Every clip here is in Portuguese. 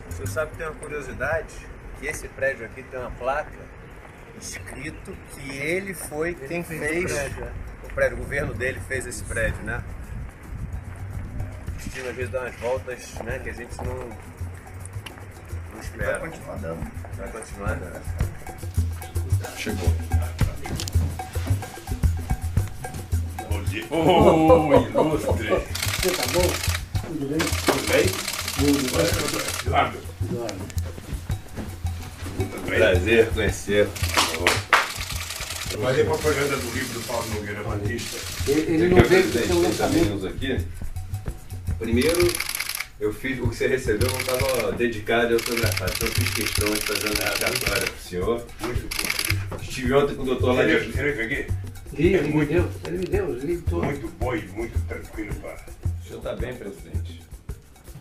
Você sabe que tem uma curiosidade? Que esse prédio aqui tem uma placa escrito que ele foi quem fez o prédio. O governo dele fez esse prédio, né? O destino às vezes dá umas voltas, né, que a gente não espera. Vai continuar dando. Vai continuar dando. Chegou. Bom dia. Oh, ilustre. Você tá bom? Tudo bem? Tudo bem? Tudo bem. Eduardo. Eduardo. Tudo bem? Prazer conhecer. Eu falei propaganda do livro do Paulo Nogueira Batista. Ele não veio pro seu lançamento. Menos aqui. Primeiro, eu fiz o que você recebeu, não estava dedicado a autografar, então eu fiz questão de fazer uma dedicatória para o senhor. Muito bom. Estive ontem com o doutor lá de... Ele aqui? Ele me deu, ele todo. Muito bom e muito tranquilo para. O senhor está bem, presidente?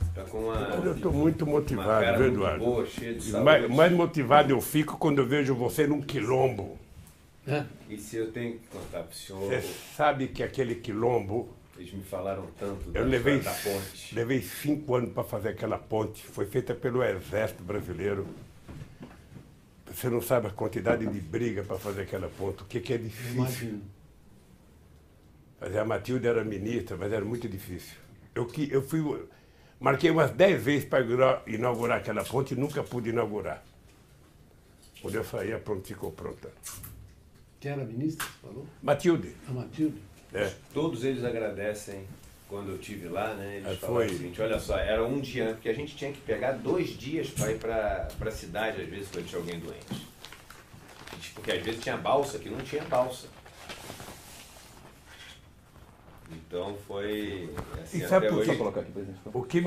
Está com uma... Eu estou muito uma motivado, cara viu, muito Eduardo? boa, cheia de E saúde. mais motivado eu fico quando eu vejo você num quilombo. É. E se eu tenho que contar para o senhor, Você sabe que aquele quilombo, eles me falaram tanto eu levei da ponte. 5 anos para fazer aquela ponte. Foi feita pelo Exército Brasileiro. Você não sabe a quantidade de briga para fazer aquela ponte, o que é difícil. Imagino. Mas a Matilde era ministra, mas era muito difícil. Marquei umas 10 vezes para inaugurar aquela ponte e nunca pude inaugurar. Quando eu saí, a ponte ficou pronta. Quem era ministra, você falou? Matilde. A Matilde. É. Todos eles agradecem quando eu estive lá, né? Eles Aí falaram foi. o seguinte, olha só, era um dia antes, porque a gente tinha que pegar 2 dias para ir para a cidade, às vezes, quando tinha alguém doente. Porque às vezes tinha balsa, que não tinha balsa. Então foi assim, E sabe até por hoje. quê?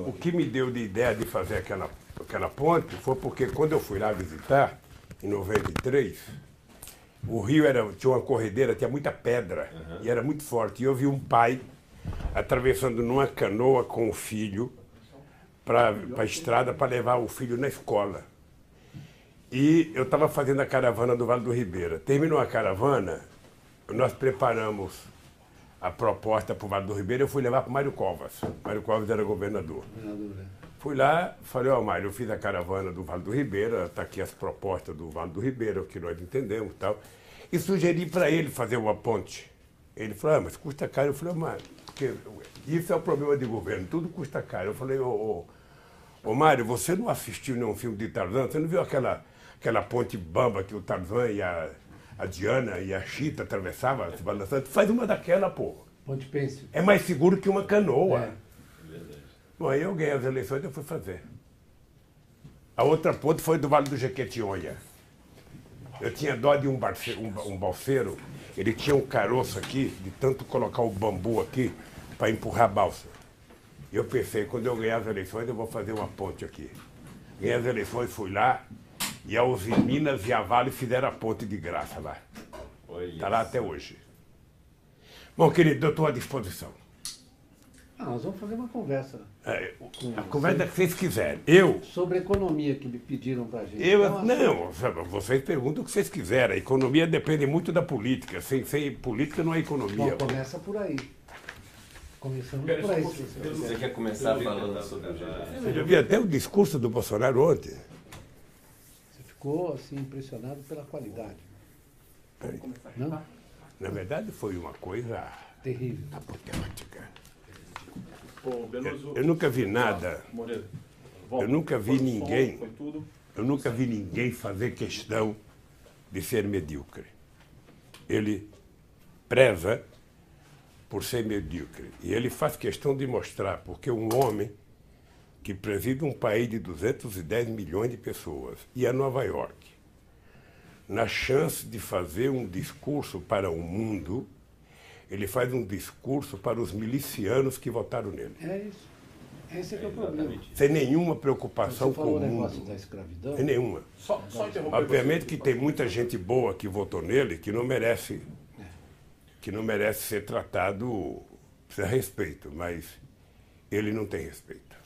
O que me deu de ideia de fazer aquela ponte foi porque quando eu fui lá visitar, em 93, o rio tinha uma corredeira, tinha muita pedra e era muito forte. E eu vi um pai atravessando numa canoa com o filho para a estrada para levar o filho na escola. E eu estava fazendo a caravana do Vale do Ribeira. Terminou a caravana, nós preparamos a proposta para o Vale do Ribeira, eu fui levar para o Mário Covas. Mário Covas era governador. Fui lá, falei, ó, Mário, eu fiz a caravana do Vale do Ribeira, está aqui as propostas do Vale do Ribeira, o que nós entendemos e tal. E sugeri para ele fazer uma ponte. Ele falou, mas custa caro. Eu falei, Mário, isso é o problema de governo, tudo custa caro. Eu falei, ô Mário, você não assistiu nenhum filme de Tarzan? Você não viu aquela ponte bamba que o Tarzan e a Diana e a Chita atravessavam, se balançando? Faz uma daquela, pô. Ponte Pêncil. É mais seguro que uma canoa. É. Bom, aí eu ganhei as eleições e eu fui fazer. A outra ponte foi do Vale do Jequitinhonha. Eu tinha dó de um balseiro, ele tinha um caroço aqui, de tanto colocar o bambu aqui para empurrar a balsa. E eu pensei, quando eu ganhar as eleições, eu vou fazer uma ponte aqui. Ganhei as eleições, fui lá, e a Usiminas e a Vale fizeram a ponte de graça lá. Está lá até hoje. Bom, querido, eu estou à disposição. Nós vamos fazer uma conversa A conversa que vocês quiserem. Eu, sobre economia que me pediram pra gente. não, vocês perguntam o que vocês quiserem. A economia depende muito da política. Sem política não é economia. Bom, começa por aí. Começamos por aí. Se você Você quiser. quer começar falando sobre o GG? Eu vi até o discurso do Bolsonaro ontem. Você ficou assim impressionado pela qualidade. Não? Na verdade, foi uma coisa Terrível. apoteótica. Pô, Beloso, Eu nunca vi nada. Moreira, Eu nunca vi foi som, ninguém. Foi tudo. Eu nunca vi ninguém fazer questão de ser medíocre. Ele preza por ser medíocre. E ele faz questão de mostrar, porque um homem que preside um país de 210 milhões de pessoas e a Nova York, na chance de fazer um discurso para o mundo, ele faz um discurso para os milicianos que votaram nele. É isso. Esse é que é o problema. Sem nenhuma preocupação Você falou com o o negócio mundo. da escravidão. Sem nenhuma. Só interromper Obviamente você. que tem muita gente boa que votou nele que não merece ser tratado sem respeito, mas ele não tem respeito.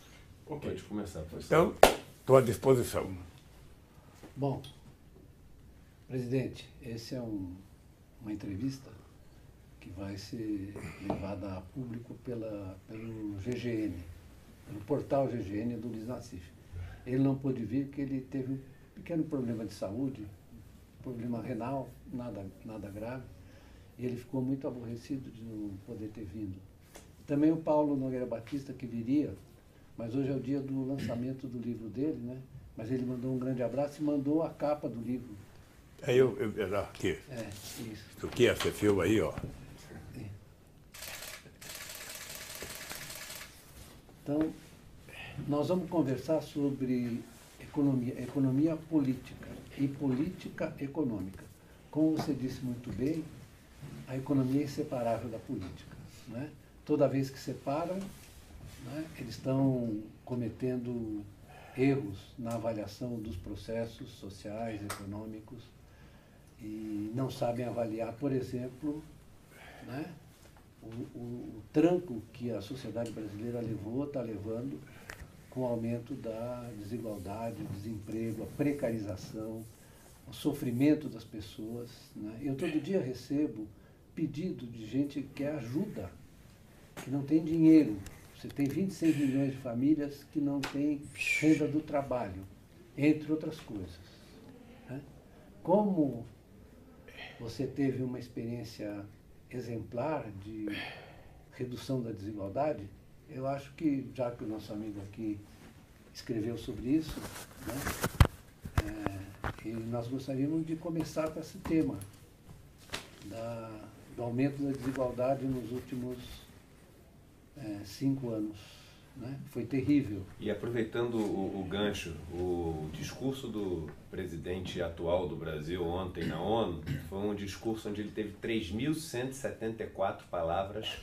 Pode começar, professor. Então, estou à disposição. Bom, presidente, essa é uma entrevista que vai ser levada a público pelo GGN. no portal GGN do Luiz Nassif. Ele não pôde vir porque ele teve um pequeno problema de saúde, problema renal, nada grave, e ele ficou muito aborrecido de não poder ter vindo. Também o Paulo Nogueira Batista, que viria, mas hoje é o dia do lançamento do livro dele, né? Mas ele mandou um grande abraço e mandou a capa do livro. Aí aqui. É, isso. Isso aqui, esse filme aí, ó. Então, nós vamos conversar sobre economia política e política econômica. Como você disse muito bem, a economia é inseparável da política, né? Toda vez que separam, né, eles estão cometendo erros na avaliação dos processos sociais, econômicos, e não sabem avaliar, por exemplo, né, o tranco que a sociedade brasileira está levando com o aumento da desigualdade, o desemprego, a precarização, o sofrimento das pessoas, né? Eu todo dia recebo pedido de gente que quer ajuda, que não tem dinheiro. Você tem 26 milhões de famílias que não têm renda do trabalho, entre outras coisas, né? Como você teve uma experiência exemplar de redução da desigualdade, eu acho que, já que o nosso amigo aqui escreveu sobre isso, né, e nós gostaríamos de começar com esse tema do aumento da desigualdade nos últimos 5 anos. Né? Foi terrível. E aproveitando o gancho, o discurso do presidente atual do Brasil ontem na ONU foi um discurso onde ele teve 3.174 palavras.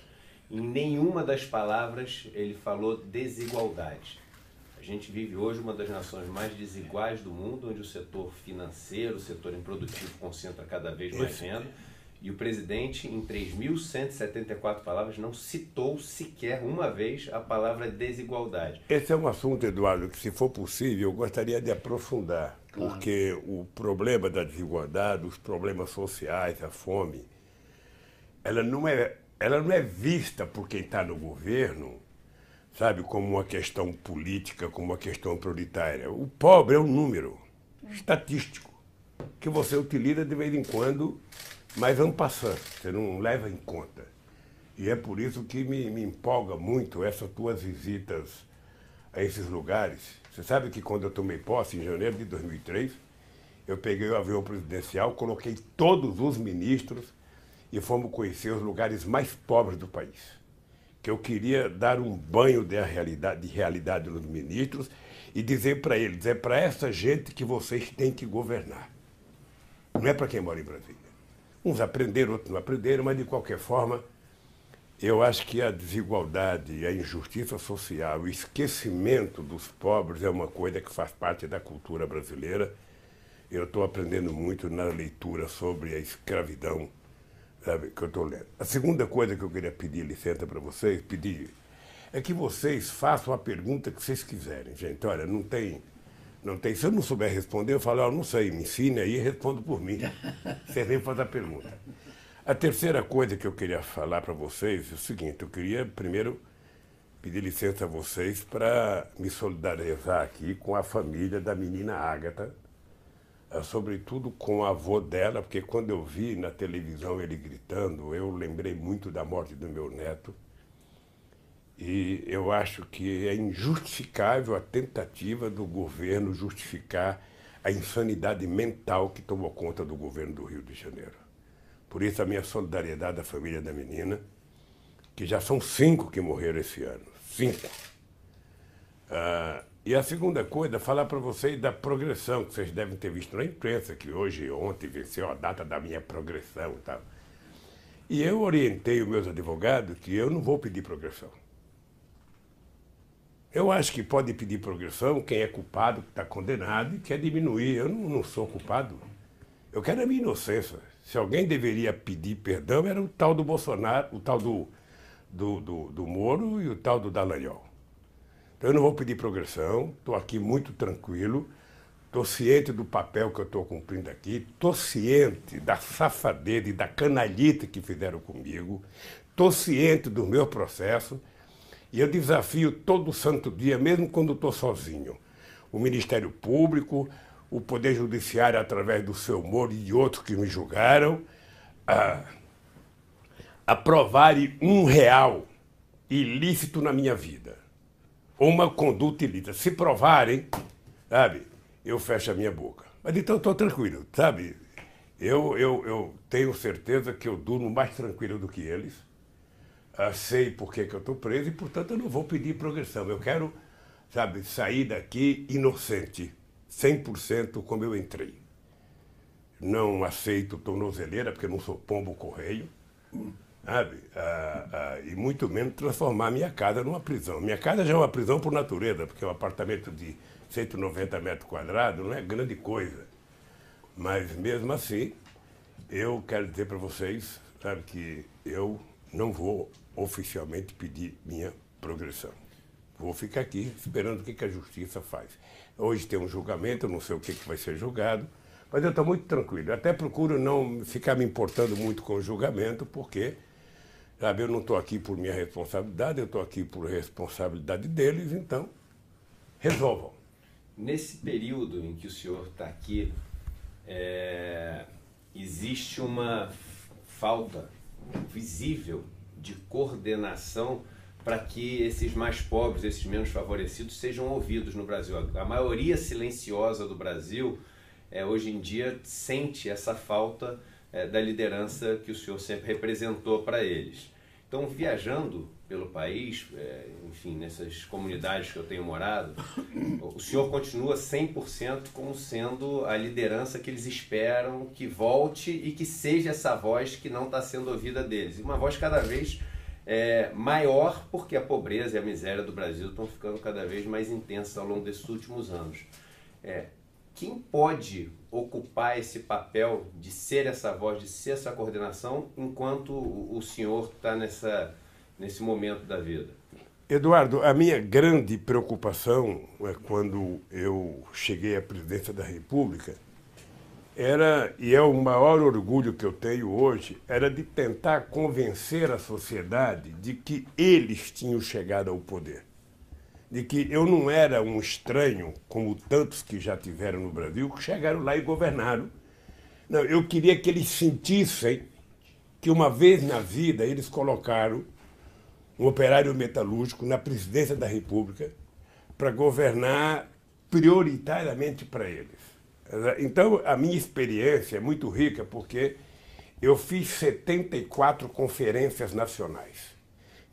Em nenhuma das palavras ele falou desigualdade. A gente vive hoje uma das nações mais desiguais do mundo, onde o setor financeiro, o setor improdutivo concentra cada vez mais renda. E o presidente, em 3.174 palavras, não citou sequer uma vez a palavra desigualdade. Esse é um assunto, Eduardo, que, se for possível, eu gostaria de aprofundar. Claro. Porque o problema da desigualdade, os problemas sociais, a fome, ela não é vista por quem está no governo, sabe, como uma questão política, como uma questão prioritária. O pobre é um número estatístico que você utiliza de vez em quando, mas vamos passando, você não leva em conta. E é por isso que me empolga muito essas tuas visitas a esses lugares. Você sabe que quando eu tomei posse, em janeiro de 2003, eu peguei o avião presidencial, coloquei todos os ministros e fomos conhecer os lugares mais pobres do país. Que eu queria dar um banho de realidade nos ministros e dizer para eles, é para essa gente que vocês têm que governar. Não é para quem mora em Brasília. Uns aprenderam, outros não aprenderam, mas de qualquer forma, eu acho que a desigualdade, a injustiça social, o esquecimento dos pobres é uma coisa que faz parte da cultura brasileira. Eu estou aprendendo muito na leitura sobre a escravidão, sabe, que eu estou lendo. A segunda coisa que eu queria pedir licença para vocês, é que vocês façam a pergunta que vocês quiserem, gente. Olha, não tem. Se eu não souber responder, eu falo, não sei, me ensine aí e respondo por mim. Vocês nem fazem a pergunta. A terceira coisa que eu queria falar para vocês é o seguinte, eu queria primeiro pedir licença a vocês para me solidarizar aqui com a família da menina Ágata, sobretudo com o avô dela, porque quando eu vi na televisão ele gritando, eu lembrei muito da morte do meu neto. E eu acho que é injustificável a tentativa do governo justificar a insanidade mental que tomou conta do governo do Rio de Janeiro. Por isso a minha solidariedade à família da menina, que já são 5 que morreram esse ano. 5. E a segunda coisa, falar para vocês da progressão, que vocês devem ter visto na imprensa, que ontem venceu a data da minha progressão e tal. E eu orientei os meus advogados que eu não vou pedir progressão. Eu acho que pode pedir progressão quem é culpado, que está condenado e quer diminuir. Eu não sou culpado. Eu quero a minha inocência. Se alguém deveria pedir perdão, era o tal do Bolsonaro, o tal do Moro e o tal do Dallagnol. Então eu não vou pedir progressão, estou aqui muito tranquilo, estou ciente do papel que eu estou cumprindo aqui, estou ciente da safadeza e da canalhita que fizeram comigo, estou ciente do meu processo. E eu desafio todo santo dia, mesmo quando estou sozinho, o Ministério Público, o Poder Judiciário, através do seu Moro e de outros que me julgaram, a provarem R$1 ilícito na minha vida, ou uma conduta ilícita. Se provarem, sabe, eu fecho a minha boca. Mas então eu estou tranquilo, sabe? Eu tenho certeza que eu durmo mais tranquilo do que eles. Sei por que eu estou preso e, portanto, eu não vou pedir progressão. Eu quero, sabe, sair daqui inocente, 100% como eu entrei. Não aceito tornozeleira, porque eu não sou pombo-correio, sabe? E muito menos transformar minha casa numa prisão. Minha casa já é uma prisão por natureza, porque é um apartamento de 190 metros quadrados, não é grande coisa. Mas, mesmo assim, eu quero dizer para vocês, sabe, que eu não vou oficialmente pedir minha progressão. Vou ficar aqui esperando o que a justiça faz. Hoje tem um julgamento, eu não sei o que vai ser julgado, mas eu estou muito tranquilo. Eu até procuro não ficar me importando muito com o julgamento, porque, sabe, eu não estou aqui por minha responsabilidade, eu estou aqui por responsabilidade deles, então resolvam. Nesse período em que o senhor está aqui, existe uma falta visível de coordenação para que esses mais pobres, esses menos favorecidos, sejam ouvidos no Brasil. A maioria silenciosa do Brasil, hoje em dia, sente essa falta da liderança que o senhor sempre representou para eles. Então, viajando pelo país, enfim, nessas comunidades que eu tenho morado, o senhor continua 100% como sendo a liderança que eles esperam que volte e que seja essa voz que não está sendo ouvida deles. E uma voz cada vez maior, porque a pobreza e a miséria do Brasil estão ficando cada vez mais intensas ao longo desses últimos anos. Quem pode ocupar esse papel de ser essa voz, de ser essa coordenação, enquanto o senhor está nesse momento da vida? Eduardo, a minha grande preocupação quando eu cheguei à presidência da República e é o maior orgulho que eu tenho hoje, era de tentar convencer a sociedade de que eles tinham chegado ao poder. De que eu não era um estranho, como tantos que já tiveram no Brasil, que chegaram lá e governaram. Não, eu queria que eles sentissem que uma vez na vida eles colocaram um operário metalúrgico na presidência da República para governar prioritariamente para eles. Então, a minha experiência é muito rica porque eu fiz 74 conferências nacionais.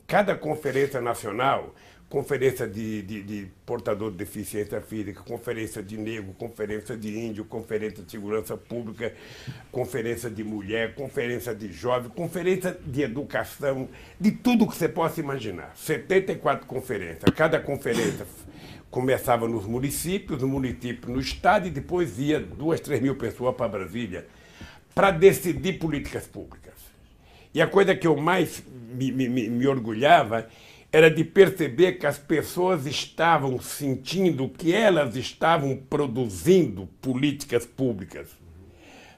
Cada conferência nacional, conferência de portador de deficiência física, conferência de negro, conferência de índio, conferência de segurança pública, conferência de mulher, conferência de jovem, conferência de educação, de tudo que você possa imaginar. 74 conferências. Cada conferência começava nos municípios, no estado, e depois ia 2, 3 mil pessoas para Brasília para decidir políticas públicas. E a coisa que eu mais me orgulhava era de perceber que as pessoas estavam sentindo que elas estavam produzindo políticas públicas.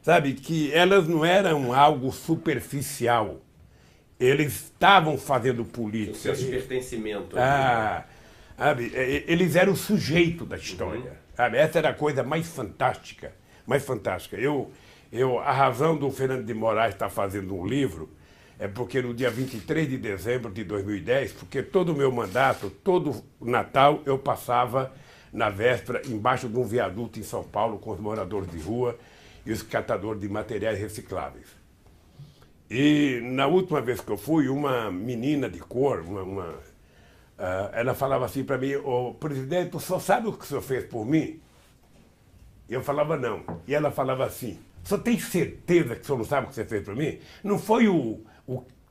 Sabe, que elas não eram algo superficial. Eles estavam fazendo política. O senso de pertencimento. Sabe, eles eram o sujeito da história. Sabe, essa era a coisa mais fantástica. Mais fantástica. A razão do Fernando de Moraes estar fazendo um livro é porque no dia 23 de dezembro de 2010, porque todo o meu mandato, todo o Natal, eu passava na véspera embaixo de um viaduto em São Paulo com os moradores de rua e os catadores de materiais recicláveis. E na última vez que eu fui, uma menina de cor, ela falava assim para mim: "Ô, presidente, o senhor sabe o que o senhor fez por mim?" E eu falava não. E ela falava assim: "O senhor tem certeza que o senhor não sabe o que você fez por mim? Não foi o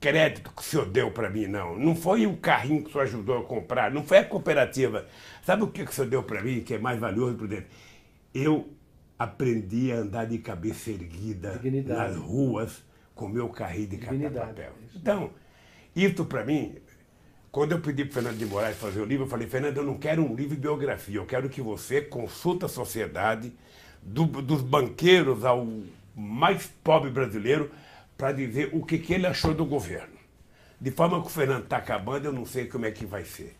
crédito que o senhor deu para mim, não. Não foi o carrinho que o senhor ajudou a comprar. Não foi a cooperativa. Sabe o que o senhor deu para mim, que é mais valioso, presidente? Eu aprendi a andar de cabeça erguida nas ruas com meu carrinho de catar papel." Então, isso para mim, quando eu pedi para o Fernando de Moraes fazer o livro, eu falei: "Fernando, eu não quero um livro de biografia, eu quero que você consulte a sociedade, dos banqueiros ao mais pobre brasileiro, para dizer o que ele achou do governo." De forma que o Fernando está acabando, eu não sei como é que vai ser.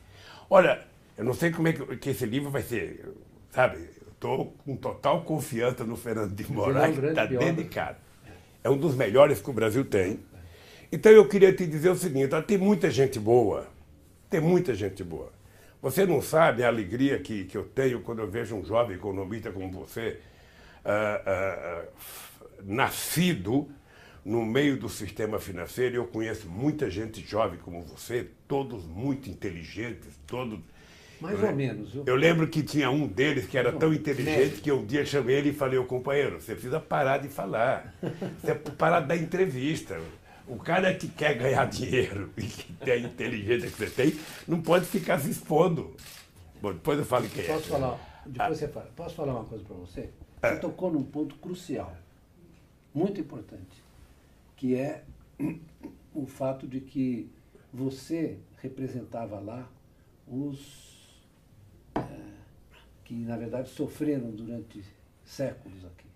Olha, eu não sei como é que esse livro vai ser, sabe? Eu estou com total confiança no Fernando de Moraes, que está dedicado. É um dos melhores que o Brasil tem. Então eu queria te dizer o seguinte, tem muita gente boa, tem muita gente boa. Você não sabe a alegria que eu tenho quando eu vejo um jovem economista como você, nascido no meio do sistema financeiro. Eu conheço muita gente jovem como você, todos muito inteligentes, todos... Mais ou menos. Eu lembro que tinha um deles que era tão inteligente que um dia chamei ele e falei, ô companheiro, você precisa parar de falar, você precisa parar de dar entrevista. O cara que quer ganhar dinheiro e que tem a inteligência que você tem, não pode ficar se expondo. Bom, depois eu falo quem Posso falar? Depois você fala. Posso falar uma coisa para você? Você tocou num ponto crucial, muito importante, que é o fato de que você representava lá os que, na verdade, sofreram durante séculos aqui.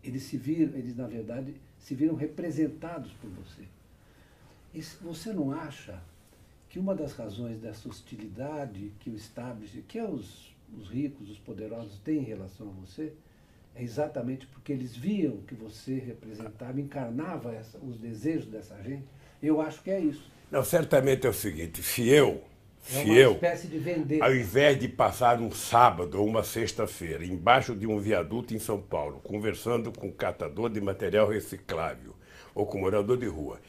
Eles, na verdade, se viram representados por você. E você não acha que uma das razões dessa hostilidade que o establishment, que os ricos, os poderosos têm em relação a você, é exatamente porque eles viam que você representava, encarnava os desejos dessa gente? Eu acho que é isso. Não, certamente é o seguinte, se eu, espécie de vender. Ao invés de passar um sábado ou uma sexta-feira embaixo de um viaduto em São Paulo, conversando com um catador de material reciclável ou com morador de rua,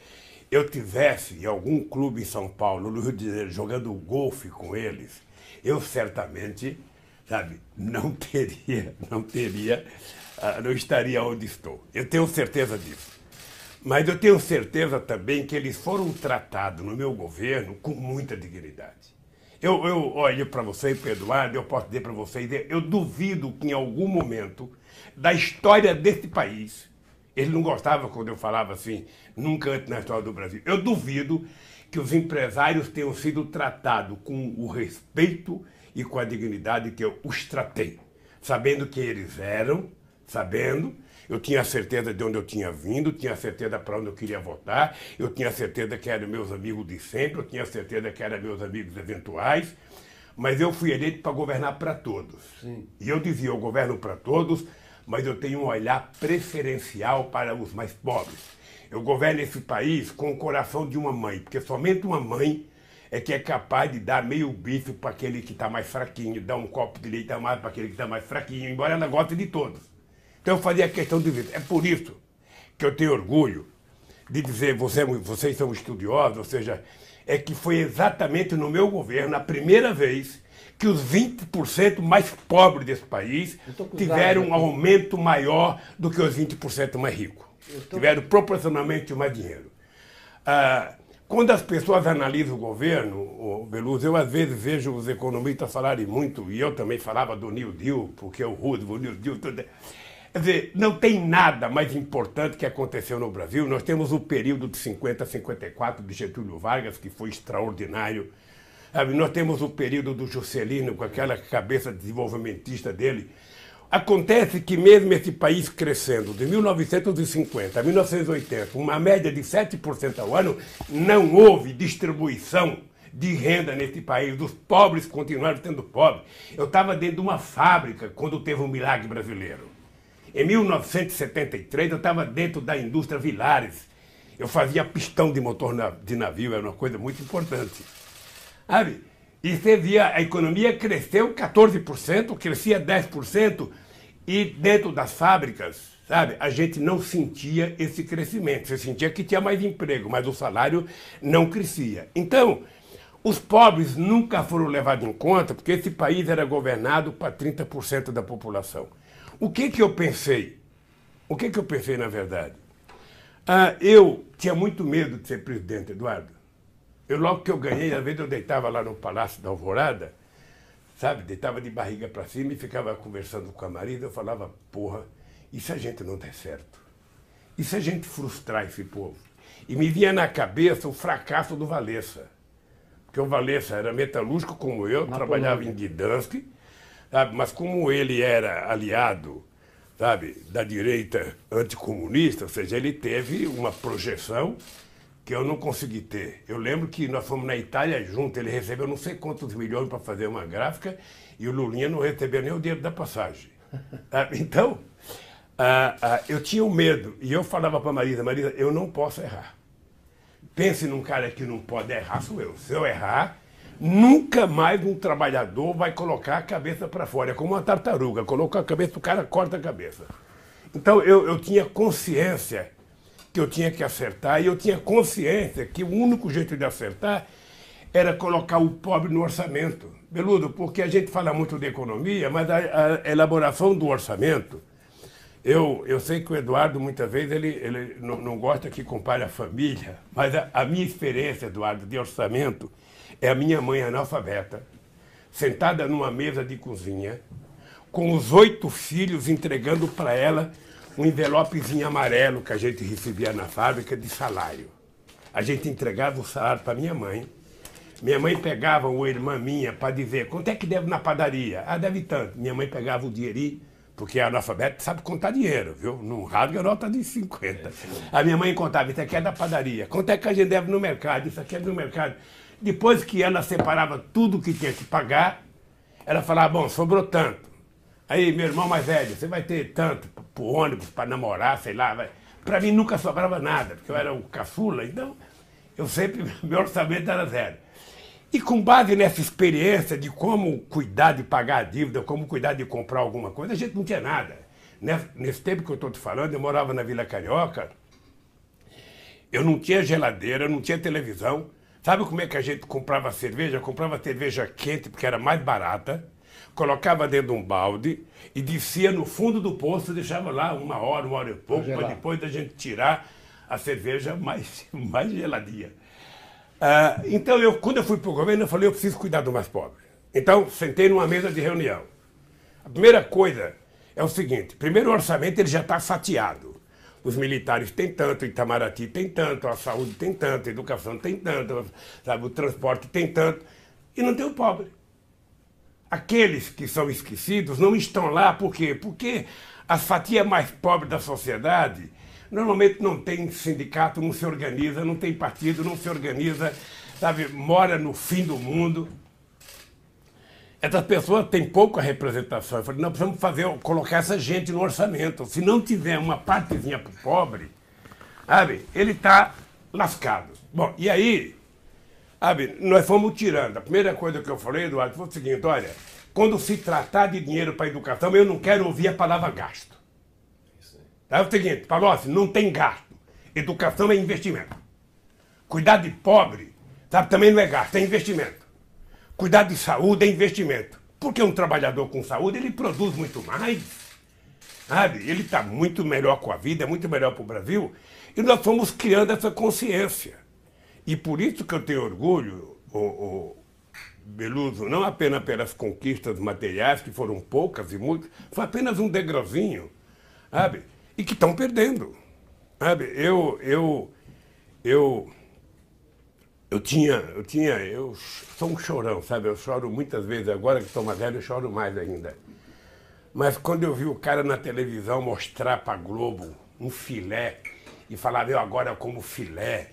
eu tivesse em algum clube em São Paulo, no Rio de Janeiro, jogando golfe com eles, eu certamente, sabe, não estaria onde estou. Eu tenho certeza disso. Mas eu tenho certeza também que eles foram tratados no meu governo com muita dignidade. Eu olho para você, Pedro Eduardo, eu posso dizer para vocês, eu duvido que em algum momento da história desse país, ele não gostava quando eu falava assim, nunca antes na história do Brasil, eu duvido que os empresários tenham sido tratados com o respeito e com a dignidade que eu os tratei, sabendo quem eles eram, eu tinha certeza de onde eu tinha vindo, tinha certeza para onde eu queria votar, eu tinha certeza que eram meus amigos de sempre, eu tinha certeza que eram meus amigos eventuais, mas eu fui eleito para governar para todos. Sim. E eu dizia, eu governo para todos, mas eu tenho um olhar preferencial para os mais pobres. Eu governo esse país com o coração de uma mãe, porque somente uma mãe é que é capaz de dar meio bife para aquele que está mais fraquinho, dar um copo de leite a mais para aquele que está mais fraquinho, embora ela goste de todos. Então eu fazia questão de ver. É por isso que eu tenho orgulho de dizer, vocês são estudiosos, ou seja, é que foi exatamente no meu governo a primeira vez que os 20% mais pobres desse país tiveram um aumento maior do que os 20% mais ricos. Tiveram proporcionalmente mais dinheiro. Quando as pessoas analisam o governo, Beluso, eu às vezes vejo os economistas falarem muito, e eu também falava do New Deal, porque o Roosevelt, o New Deal, tudo. Quer dizer, não tem nada mais importante que aconteceu no Brasil. Nós temos o período de 50 a 54 de Getúlio Vargas, que foi extraordinário. Nós temos o período do Juscelino, com aquela cabeça desenvolvimentista dele. Acontece que mesmo esse país crescendo de 1950 a 1980, uma média de 7% ao ano, não houve distribuição de renda nesse país. Os pobres continuaram sendo pobres. Eu estava dentro de uma fábrica quando teve um milagre brasileiro. Em 1973, eu estava dentro da indústria Vilares. Eu fazia pistão de motor de navio, era uma coisa muito importante. Sabe? E você via, a economia cresceu 14%, crescia 10%, e dentro das fábricas, sabe, a gente não sentia esse crescimento. Você sentia que tinha mais emprego, mas o salário não crescia. Então, os pobres nunca foram levados em conta, porque esse país era governado para 30% da população. O que eu pensei? O que eu pensei, na verdade? Eu tinha muito medo de ser presidente, Eduardo. Logo que eu ganhei, às vezes eu deitava lá no Palácio da Alvorada, sabe? Deitava de barriga para cima e ficava conversando com a marida. Eu falava, porra, e se a gente não der certo? E se a gente frustrar esse povo? E me vinha na cabeça o fracasso do Wałęsa. Porque o Wałęsa era metalúrgico como eu, trabalhava em Gdansk, sabe? Mas como ele era aliado, sabe, da direita anticomunista, ou seja, ele teve uma projeção que eu não consegui ter. Eu lembro que nós fomos na Itália junto, ele recebeu não sei quantos milhões para fazer uma gráfica e o Lulinha não recebeu nem o dinheiro da passagem. Então, eu tinha um medo e eu falava para Marisa, eu não posso errar. Pense num cara que não pode errar, sou eu. Se eu errar, nunca mais um trabalhador vai colocar a cabeça para fora. É como uma tartaruga, colocou a cabeça, o cara corta a cabeça. Então, eu tinha consciência que eu tinha que acertar, e eu tinha consciência que o único jeito de acertar era colocar o pobre no orçamento. Beludo, porque a gente fala muito de economia, mas a elaboração do orçamento, eu sei que o Eduardo, muitas vezes, ele não gosta que compare a família, mas a minha experiência, Eduardo, de orçamento, é a minha mãe analfabeta, sentada numa mesa de cozinha, com os 8 filhos entregando para ela um envelopezinho amarelo que a gente recebia na fábrica de salário. A gente entregava o salário para minha mãe. Minha mãe pegava uma irmã minha para dizer quanto é que deve na padaria. Ah, deve tanto. Minha mãe pegava o dinheirinho, porque a analfabeta sabe contar dinheiro, viu? Não rasga a nota de 50. A minha mãe contava, isso aqui é da padaria. Quanto é que a gente deve no mercado? Isso aqui é do mercado. Depois que ela separava tudo que tinha que pagar, ela falava, bom, sobrou tanto. Aí, meu irmão mais velho, você vai ter tanto pro ônibus, para namorar, sei lá. Para mim nunca sobrava nada, porque eu era o caçula, então eu sempre, meu orçamento era 0. E com base nessa experiência de como cuidar de pagar a dívida, como cuidar de comprar alguma coisa, a gente não tinha nada. Nesse tempo que eu estou te falando, eu morava na Vila Carioca, eu não tinha geladeira, não tinha televisão. Sabe como é que a gente comprava cerveja? Comprava cerveja quente, porque era mais barata. Colocava dentro de um balde e descia no fundo do poço, deixava lá 1 hora, 1 hora e pouco, para depois da gente tirar a cerveja mais geladinha. Então, quando eu fui para o governo, eu falei, eu preciso cuidar do mais pobre. Então, sentei numa mesa de reunião. A primeira coisa é o seguinte, primeiro o orçamento ele já está fatiado. Os militares têm tanto, Itamaraty tem tanto, a saúde tem tanto, a educação tem tanto, sabe, o transporte tem tanto, e não tem o pobre. Aqueles que são esquecidos não estão lá, por quê? Porque a fatia mais pobre da sociedade normalmente não tem sindicato, não se organiza, não tem partido, não se organiza, sabe, mora no fim do mundo. Essas pessoas têm pouca representação. Eu falei, nós precisamos colocar essa gente no orçamento. Se não tiver uma partezinha para o pobre, sabe, ele está lascado. Bom, e aí, sabe, nós fomos tirando. A primeira coisa que eu falei, Eduardo, foi o seguinte, olha, quando se tratar de dinheiro para a educação, eu não quero ouvir a palavra gasto. É o seguinte, Palocci, não tem gasto. Educação é investimento. Cuidar de pobre, sabe, também não é gasto, é investimento. Cuidar de saúde é investimento. Porque um trabalhador com saúde, ele produz muito mais. Sabe? Ele está muito melhor com a vida, é muito melhor para o Brasil. E nós fomos criando essa consciência. E por isso que eu tenho orgulho, Beluso, não apenas pelas conquistas materiais, que foram poucas e muitas, foi apenas um degrauzinho, sabe? E que estão perdendo. Sabe? Eu sou um chorão, sabe? Eu choro muitas vezes, agora que estou mais velho, eu choro mais ainda. Mas quando eu vi o cara na televisão mostrar para a Globo um filé e falar, eu agora como filé,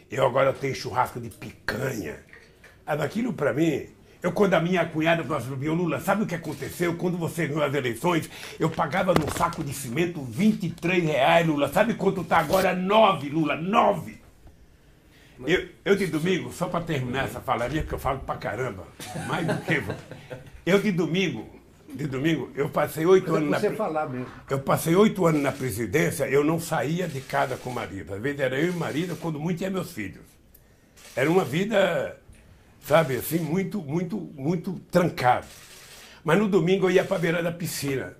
eu agora tenho churrasco de picanha. Aquilo para mim, quando a minha cunhada falou assim, Lula, sabe o que aconteceu? Quando você ganhou as eleições, eu pagava no saco de cimento R$23, Lula. Sabe quanto está agora? 9, Lula, 9. Eu de domingo, só para terminar essa falaria, porque eu falo pra caramba, mais do que... Eu de domingo, eu passei 8 anos Eu passei 8 anos na presidência, eu não saía de casa com o marido. Às vezes era eu e o marido, quando muito tinha meus filhos. Era uma vida, sabe, assim, muito trancada. Mas no domingo eu ia para a beira da piscina.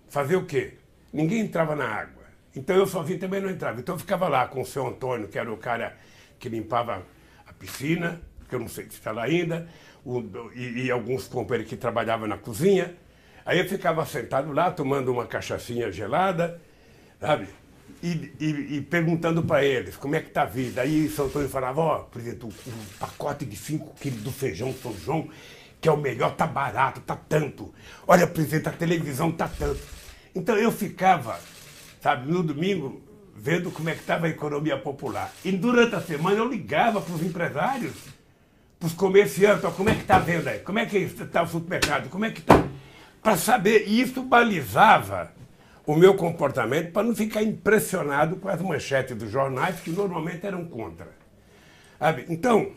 Fazer o quê? Ninguém entrava na água. Então eu sozinho também não entrava. Então eu ficava lá com o seu Antônio, que era o cara que limpava a piscina, que eu não sei se está lá ainda, e alguns companheiros que trabalhavam na cozinha. Aí eu ficava sentado lá, tomando uma cachaçinha gelada, sabe? E perguntando para eles como é que está a vida. Aí o São Antônio falava, ó, presidente, o pacote de 5 quilos do feijão São João, que é o melhor, tá barato, tá tanto. Olha, presidente, a televisão tá tanto. Então eu ficava, sabe, no domingo, vendo como é que estava a economia popular. E durante a semana eu ligava para os empresários, para os comerciantes, ó, como é que está a venda aí? Como é que está o supermercado? Como é que está? Para saber, e isso balizava o meu comportamento para não ficar impressionado com as manchetes dos jornais, que normalmente eram contra. Sabe? Então,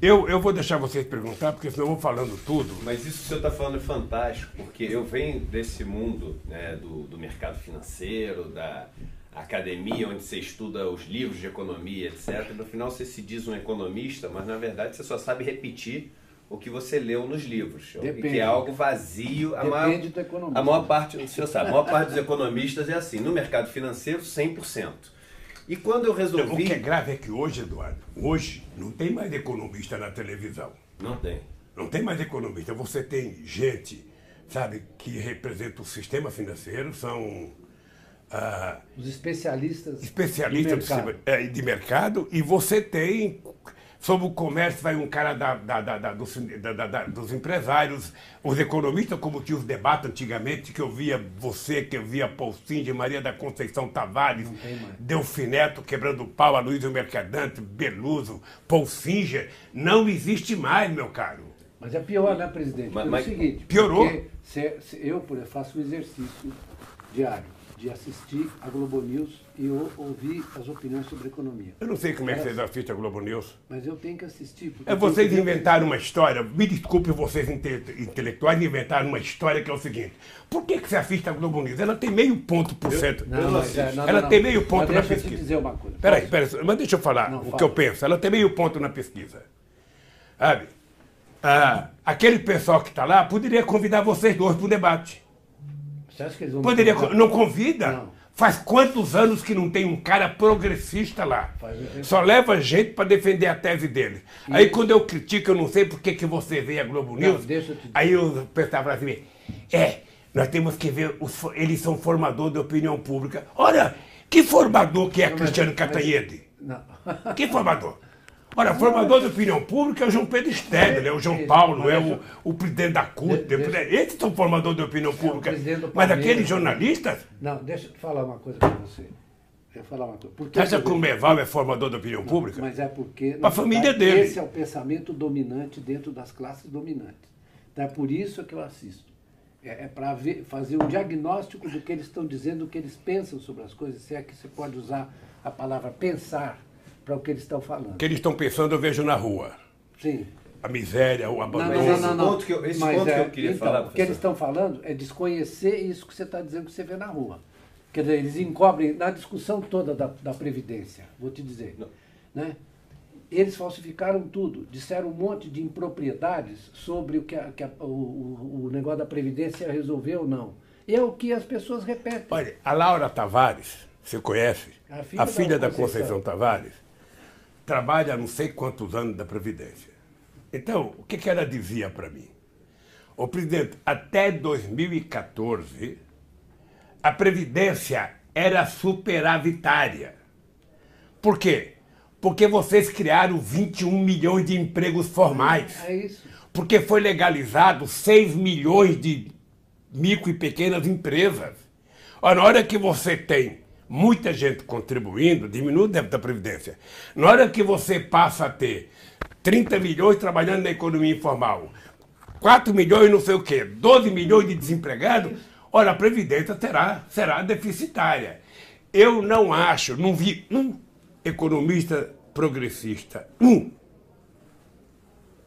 eu vou deixar vocês perguntar, porque senão eu vou falando tudo. Mas isso que o senhor está falando é fantástico, porque eu venho desse mundo, né, do mercado financeiro, da academia, onde você estuda os livros de economia, etc. No final você se diz um economista, mas na verdade você só sabe repetir o que você leu nos livros. Depende. Que é algo vazio. Depende do economista. A maior parte, o senhor sabe, a maior parte dos economistas é assim. No mercado financeiro, 100%. E quando eu resolvi... O que é grave é que hoje, Eduardo, hoje não tem mais economista na televisão. Não tem. Não tem mais economista. Você tem gente, sabe, que representa o sistema financeiro, são... Os especialistas de mercado, e você tem, sobre o comércio, vai um cara dos empresários, os economistas, como tinha os debates antigamente, que eu via você, que eu via Paul Singer, Maria da Conceição Tavares, Delfim Neto quebrando pau, Aloysio Mercadante, Beluso, Paul Singer, não existe mais, meu caro. Mas é pior, né, presidente? Mas é o seguinte, piorou. Porque eu, por exemplo, faço um exercício diário de assistir a Globo News e eu ouvir as opiniões sobre economia. Eu não sei como é que vocês assistem a Globo News. Mas eu tenho que assistir. Porque Vocês inventaram uma história, me desculpe vocês intelectuais, inventaram uma história que é o seguinte: por que você assiste a Globo News? Ela tem meio ponto por cento. Ela tem meio ponto na pesquisa. Deixa eu te dizer uma coisa. Peraí, mas deixa eu falar que eu penso. Ela tem meio ponto na pesquisa. Sabe? Aquele pessoal que está lá poderia convidar vocês dois para o debate. Você acha que eles vão... Não convida? Não. Faz quantos anos que não tem um cara progressista lá? Só leva gente para defender a tese dele. Aí quando eu critico, eu não sei por que você vê a Globo News. Aí eu pensava assim, nós temos que ver, eles são formador de opinião pública. Olha, que formador que é Cristiano Cantanhede? Que formador? Ora, formador de opinião pública é o João Pedro Stedler, é o João Paulo, é o presidente da CUT. Esses são formadores de opinião pública. Mas aqueles jornalistas... Não, deixa eu falar uma coisa para você. Você acha que o Merval é formador de opinião pública? Mas é porque... A família dele. Esse é o pensamento dominante dentro das classes dominantes. Então é por isso que eu assisto. É para fazer um diagnóstico do que eles estão dizendo, do que eles pensam sobre as coisas, se é que você pode usar a palavra pensar para o que eles estão falando. O que eles estão pensando eu vejo na rua. Sim. A miséria, o abandono. Esse ponto que eu queria falar, o que eles estão falando é desconhecer isso que você está dizendo que você vê na rua. Quer dizer, eles encobrem na discussão toda da Previdência, vou te dizer. Né? Eles falsificaram tudo, disseram um monte de impropriedades sobre o que o negócio da Previdência resolveu ou não. É o que as pessoas repetem. Olha, a Laura Tavares, você conhece? A filha da Conceição Tavares, trabalha há não sei quantos anos da Previdência. Então, o que ela dizia para mim? Ô, presidente, até 2014, a Previdência era superavitária. Por quê? Porque vocês criaram 21 milhões de empregos formais. É isso. Porque foi legalizado 6 milhões de micro e pequenas empresas. Ora, na hora que você tem muita gente contribuindo, diminui o débito da Previdência. Na hora que você passa a ter 30 milhões trabalhando na economia informal, 4 milhões não sei o quê, 12 milhões de desempregados, ora, a Previdência será deficitária. Eu não acho, não vi um economista progressista,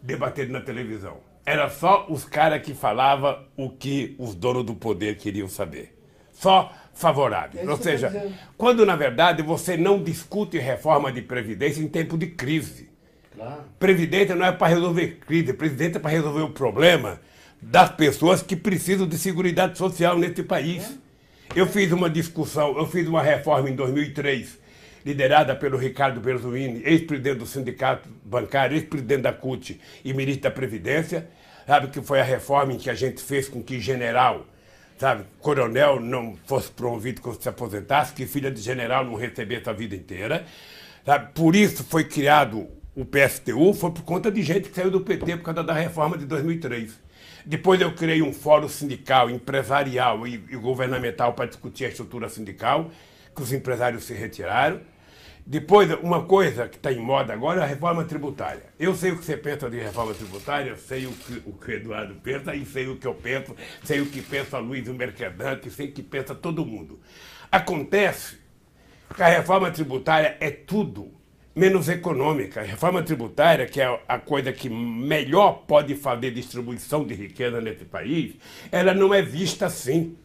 debatendo na televisão. Era só os caras que falavam o que os donos do poder queriam saber. Só favoráveis. Ou seja, quando na verdade você não discute reforma de Previdência em tempo de crise. Claro. Previdência não é para resolver crise, Previdência é para resolver o problema das pessoas que precisam de seguridade social nesse país. Eu fiz uma discussão, eu fiz uma reforma em 2003, liderada pelo Ricardo Berzoini, ex-presidente do Sindicato Bancário, ex-presidente da CUT e ministro da Previdência, sabe, que foi a reforma em que a gente fez com que general, sabe, coronel não fosse promovido quando se aposentasse, que filha de general não recebesse a vida inteira. Sabe? Por isso foi criado o PSTU, foi por conta de gente que saiu do PT por causa da reforma de 2003. Depois eu criei um fórum sindical, empresarial e governamental para discutir a estrutura sindical. que os empresários se retiraram. Depois, uma coisa que está em moda agora é a reforma tributária. Eu sei o que você pensa de reforma tributária, eu sei o que o Eduardo pensa, e sei o que eu penso, sei o que pensa Luiz Mercadante, sei o que pensa todo mundo. Acontece que a reforma tributária é tudo menos econômica. A reforma tributária, que é a coisa que melhor pode fazer distribuição de riqueza nesse país, ela não é vista assim,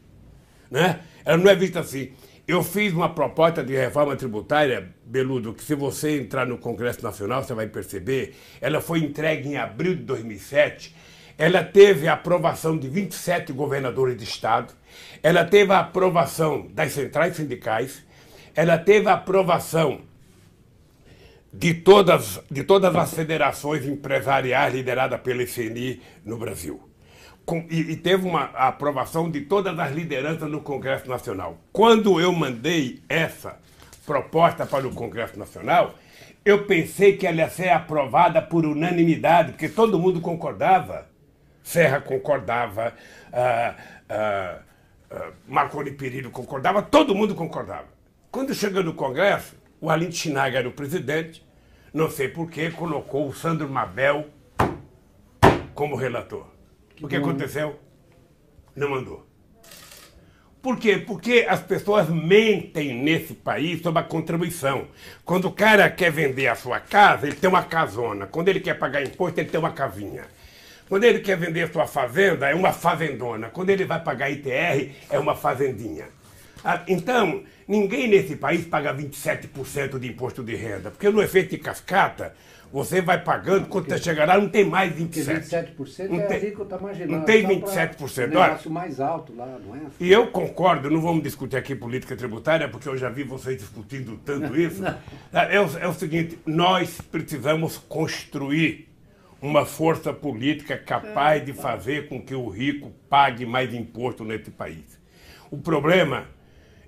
né? Ela não é vista assim. Eu fiz uma proposta de reforma tributária, Beludo, que se você entrar no Congresso Nacional, você vai perceber, ela foi entregue em abril de 2007, ela teve a aprovação de 27 governadores de Estado, ela teve a aprovação das centrais sindicais, ela teve a aprovação de todas as federações empresariais lideradas pela FNI no Brasil. E teve a aprovação de todas as lideranças no Congresso Nacional. Quando eu mandei essa proposta para o Congresso Nacional, eu pensei que ela ia ser aprovada por unanimidade, porque todo mundo concordava. Serra concordava, Marconi Perillo concordava, todo mundo concordava. Quando chegou no Congresso, o Aline Schneider era o presidente, não sei porquê, colocou o Sandro Mabel como relator. O que aconteceu? Não mandou. Por quê? Porque as pessoas mentem nesse país sobre a contribuição. Quando o cara quer vender a sua casa, ele tem uma casona. Quando ele quer pagar imposto, ele tem uma casinha. Quando ele quer vender a sua fazenda, é uma fazendona. Quando ele vai pagar ITR, é uma fazendinha. Então, ninguém nesse país paga 27% de imposto de renda, porque no efeito de cascata, você vai pagando, quando você chegar lá, não tem mais 27%. Porque 27% é ali que eu estou imaginando. Não tem 27%. O negócio mais alto lá, não é? E eu concordo, não vamos discutir aqui política tributária, porque eu já vi vocês discutindo tanto isso. É o seguinte, nós precisamos construir uma força política capaz de fazer com que o rico pague mais imposto nesse país. O problema,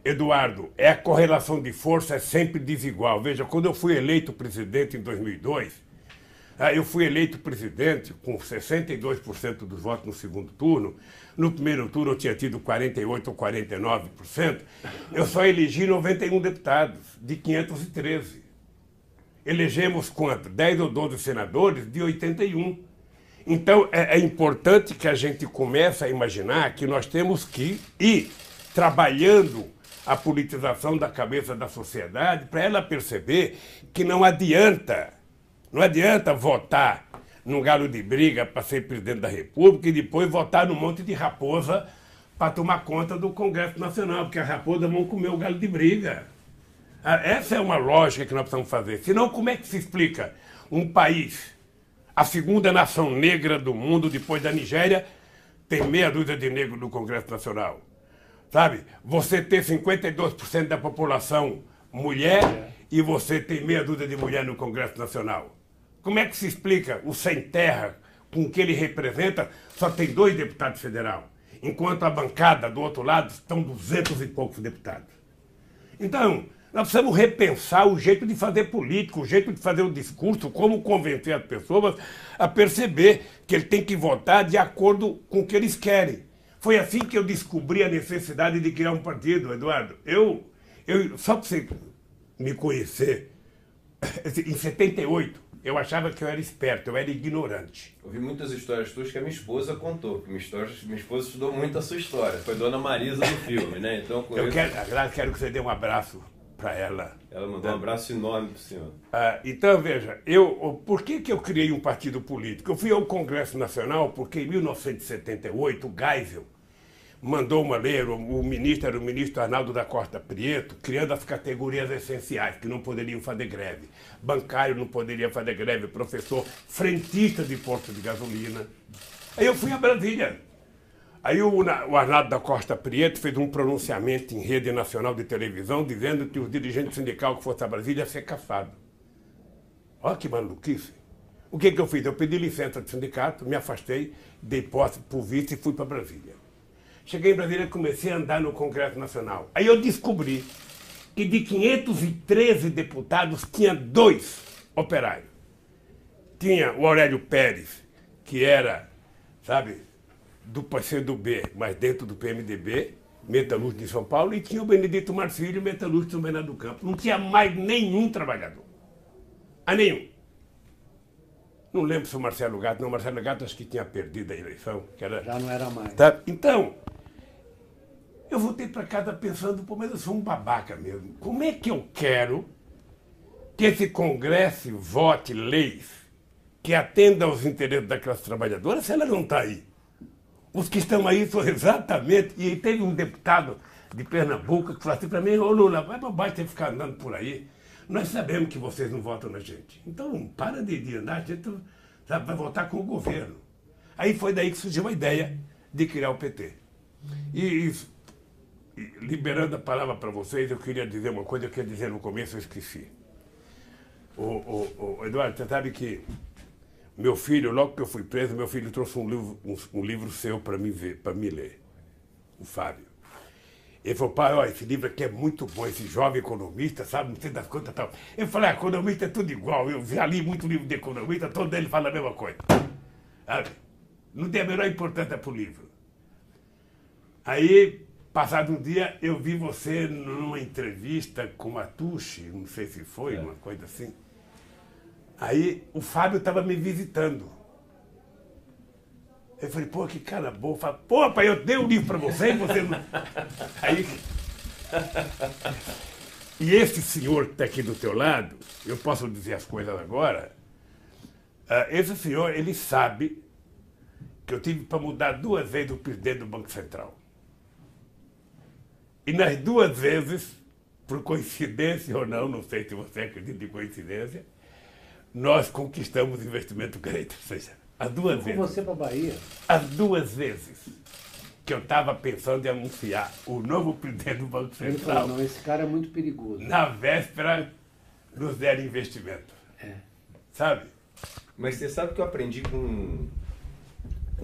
Eduardo, é a correlação de força é sempre desigual. Veja, quando eu fui eleito presidente em 2002, eu fui eleito presidente com 62% dos votos no segundo turno. No primeiro turno eu tinha tido 48% ou 49%. Eu só elegi 91 deputados, de 513. Elegemos quanto? 10 ou 12 senadores de 81. Então é importante que a gente comece a imaginar que nós temos que ir trabalhando a politização da cabeça da sociedade para ela perceber que não adianta votar num galo de briga para ser presidente da República e depois votar num monte de raposa para tomar conta do Congresso Nacional, porque as raposas vão comer o galo de briga. Essa é uma lógica que nós precisamos fazer. Senão, como é que se explica um país, a segunda nação negra do mundo, depois da Nigéria, tem meia dúzia de negros no Congresso Nacional? Sabe? Você ter 52% da população mulher e você tem meia dúzia de mulher no Congresso Nacional. Como é que se explica o sem terra, com o que ele representa, só tem 2 deputados federais, enquanto a bancada do outro lado estão 200 e poucos deputados. Então, nós precisamos repensar o jeito de fazer política, o jeito de fazer o discurso, como convencer as pessoas a perceber que ele tem que votar de acordo com o que eles querem. Foi assim que eu descobri a necessidade de criar um partido, Eduardo. Só para você me conhecer, em 78, eu achava que eu era esperto, eu era ignorante. Eu vi muitas histórias tuas que a minha esposa contou, porque minha esposa estudou muito a sua história. Foi Dona Marisa no filme, né? Então, quero que você dê um abraço para ela. Ela mandou um abraço enorme para o senhor. Então, veja, por que eu criei um partido político? Eu fui ao Congresso Nacional porque em 1978 o Geisel mandou uma lei, o ministro era o ministro Arnaldo da Costa Prieto, criando as categorias essenciais, que não poderiam fazer greve. Bancário não poderia fazer greve, professor, frentista de posto de gasolina. Aí eu fui a Brasília. Aí o Arnaldo da Costa Prieto fez um pronunciamento em rede nacional de televisão dizendo que os dirigentes sindicais que fossem a Brasília iam ser caçados. Olha que maluquice. O que eu fiz? Eu pedi licença do sindicato, me afastei, dei posse para o vice e fui para Brasília. Cheguei em Brasília e comecei a andar no Congresso Nacional. Aí eu descobri que de 513 deputados tinha 2 operários. Tinha o Aurélio Pérez, que era, sabe, do PCdoB, mas dentro do PMDB, metalúrgico de São Paulo, e tinha o Benedito Marcílio, metalúrgico de São Bernardo do Campo. Não tinha mais nenhum trabalhador. A nenhum. Não lembro se o Marcelo Gato, não, o Marcelo Gato acho que tinha perdido a eleição. Que era, Já não era mais. tá? Então, eu voltei para casa pensando, pô, mas eu sou um babaca mesmo. Como é que eu quero que esse Congresso vote leis que atendam aos interesses da classe trabalhadora se ela não está aí? Os que estão aí são exatamente... E teve um deputado de Pernambuco que falou assim para mim, ô Lula, vai bobagem você ficar andando por aí. Nós sabemos que vocês não votam na gente. Então, para de andar, a gente sabe, vai votar com o governo. Aí foi daí que surgiu a ideia de criar o PT. E liberando a palavra para vocês, eu queria dizer uma coisa que eu ia dizer no começo, eu esqueci. Eduardo, você sabe que meu filho, logo que eu fui preso, meu filho trouxe um livro seu para mim ver, para me ler, o Fábio. Ele falou, pai, ó, esse livro aqui é muito bom, esse jovem economista, sabe, não sei das contas e tal. Eu falei, economista é tudo igual, eu já li muito livro de economista, todo ele fala a mesma coisa. Sabe? Não tem a menor importância para o livro. Aí, passado um dia, eu vi você numa entrevista com Matucci, não sei se foi, uma coisa assim. Aí o Fábio estava me visitando. Eu falei, pô, que cara bom. Eu falei, pô, pai, eu dei um livro para você e você não... Aí... E esse senhor que está aqui do teu lado, eu posso dizer as coisas agora, esse senhor, ele sabe que eu tive para mudar 2 vezes o presidente do Banco Central. E nas 2 vezes, por coincidência ou não sei se você acredita em coincidência, nós conquistamos investimento grande. Ou seja, as 2 vezes. Com você para a Bahia? As 2 vezes que eu estava pensando em anunciar o novo presidente do Banco Ele Central. falou, não, esse cara é muito perigoso. Na véspera, nos deram investimento. Sabe? Mas você sabe que eu aprendi com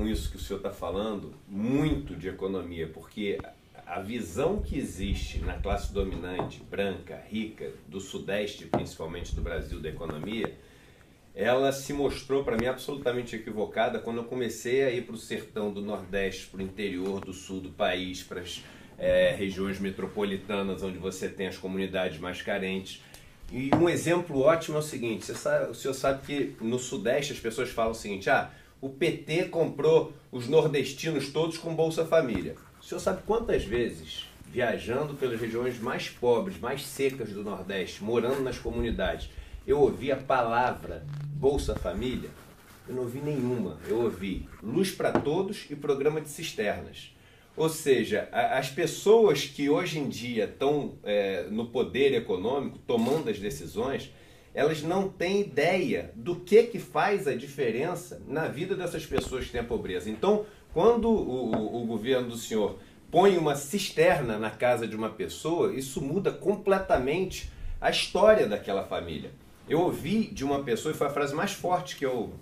isso que o senhor está falando, muito de economia, porque a visão que existe na classe dominante, branca, rica, do Sudeste, principalmente do Brasil, da economia, ela se mostrou para mim absolutamente equivocada quando eu comecei a ir para o sertão do Nordeste, para o interior do Sul do país, para as regiões metropolitanas, onde você tem as comunidades mais carentes. E um exemplo ótimo é o seguinte, o senhor sabe que no Sudeste as pessoas falam o seguinte, o PT comprou os nordestinos todos com Bolsa Família. O senhor sabe quantas vezes, viajando pelas regiões mais pobres, mais secas do Nordeste, morando nas comunidades, eu ouvi a palavra Bolsa Família? Eu não ouvi nenhuma. Eu ouvi Luz para Todos e Programa de Cisternas. Ou seja, as pessoas que hoje em dia estão no poder econômico, tomando as decisões, elas não têm ideia do que faz a diferença na vida dessas pessoas que têm a pobreza. Então, quando o governo do senhor põe uma cisterna na casa de uma pessoa, isso muda completamente a história daquela família. Eu ouvi de uma pessoa, e foi a frase mais forte que eu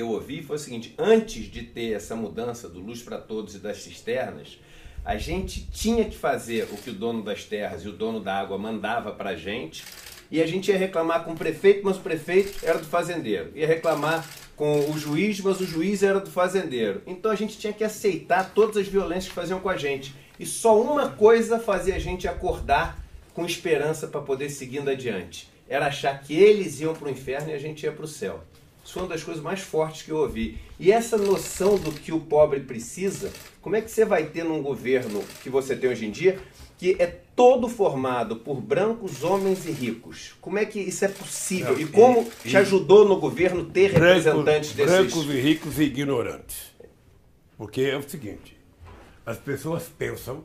ouvi, foi o seguinte, antes de ter essa mudança do Luz para Todos e das cisternas, a gente tinha que fazer o que o dono das terras e o dono da água mandava para a gente, e a gente ia reclamar com o prefeito, mas o prefeito era do fazendeiro. Ia reclamar com o juiz, mas o juiz era do fazendeiro. Então a gente tinha que aceitar todas as violências que faziam com a gente. E só uma coisa fazia a gente acordar com esperança para poder seguir adiante. Era achar que eles iam para o inferno e a gente ia para o céu. Isso foi uma das coisas mais fortes que eu ouvi. E essa noção do que o pobre precisa, como é que você vai ter num governo que você tem hoje em dia, que é todo formado por brancos, homens e ricos? Como é que isso é possível? E como te ajudou no governo ter representantes desses... Brancos e ricos e ignorantes. Porque é o seguinte, as pessoas pensam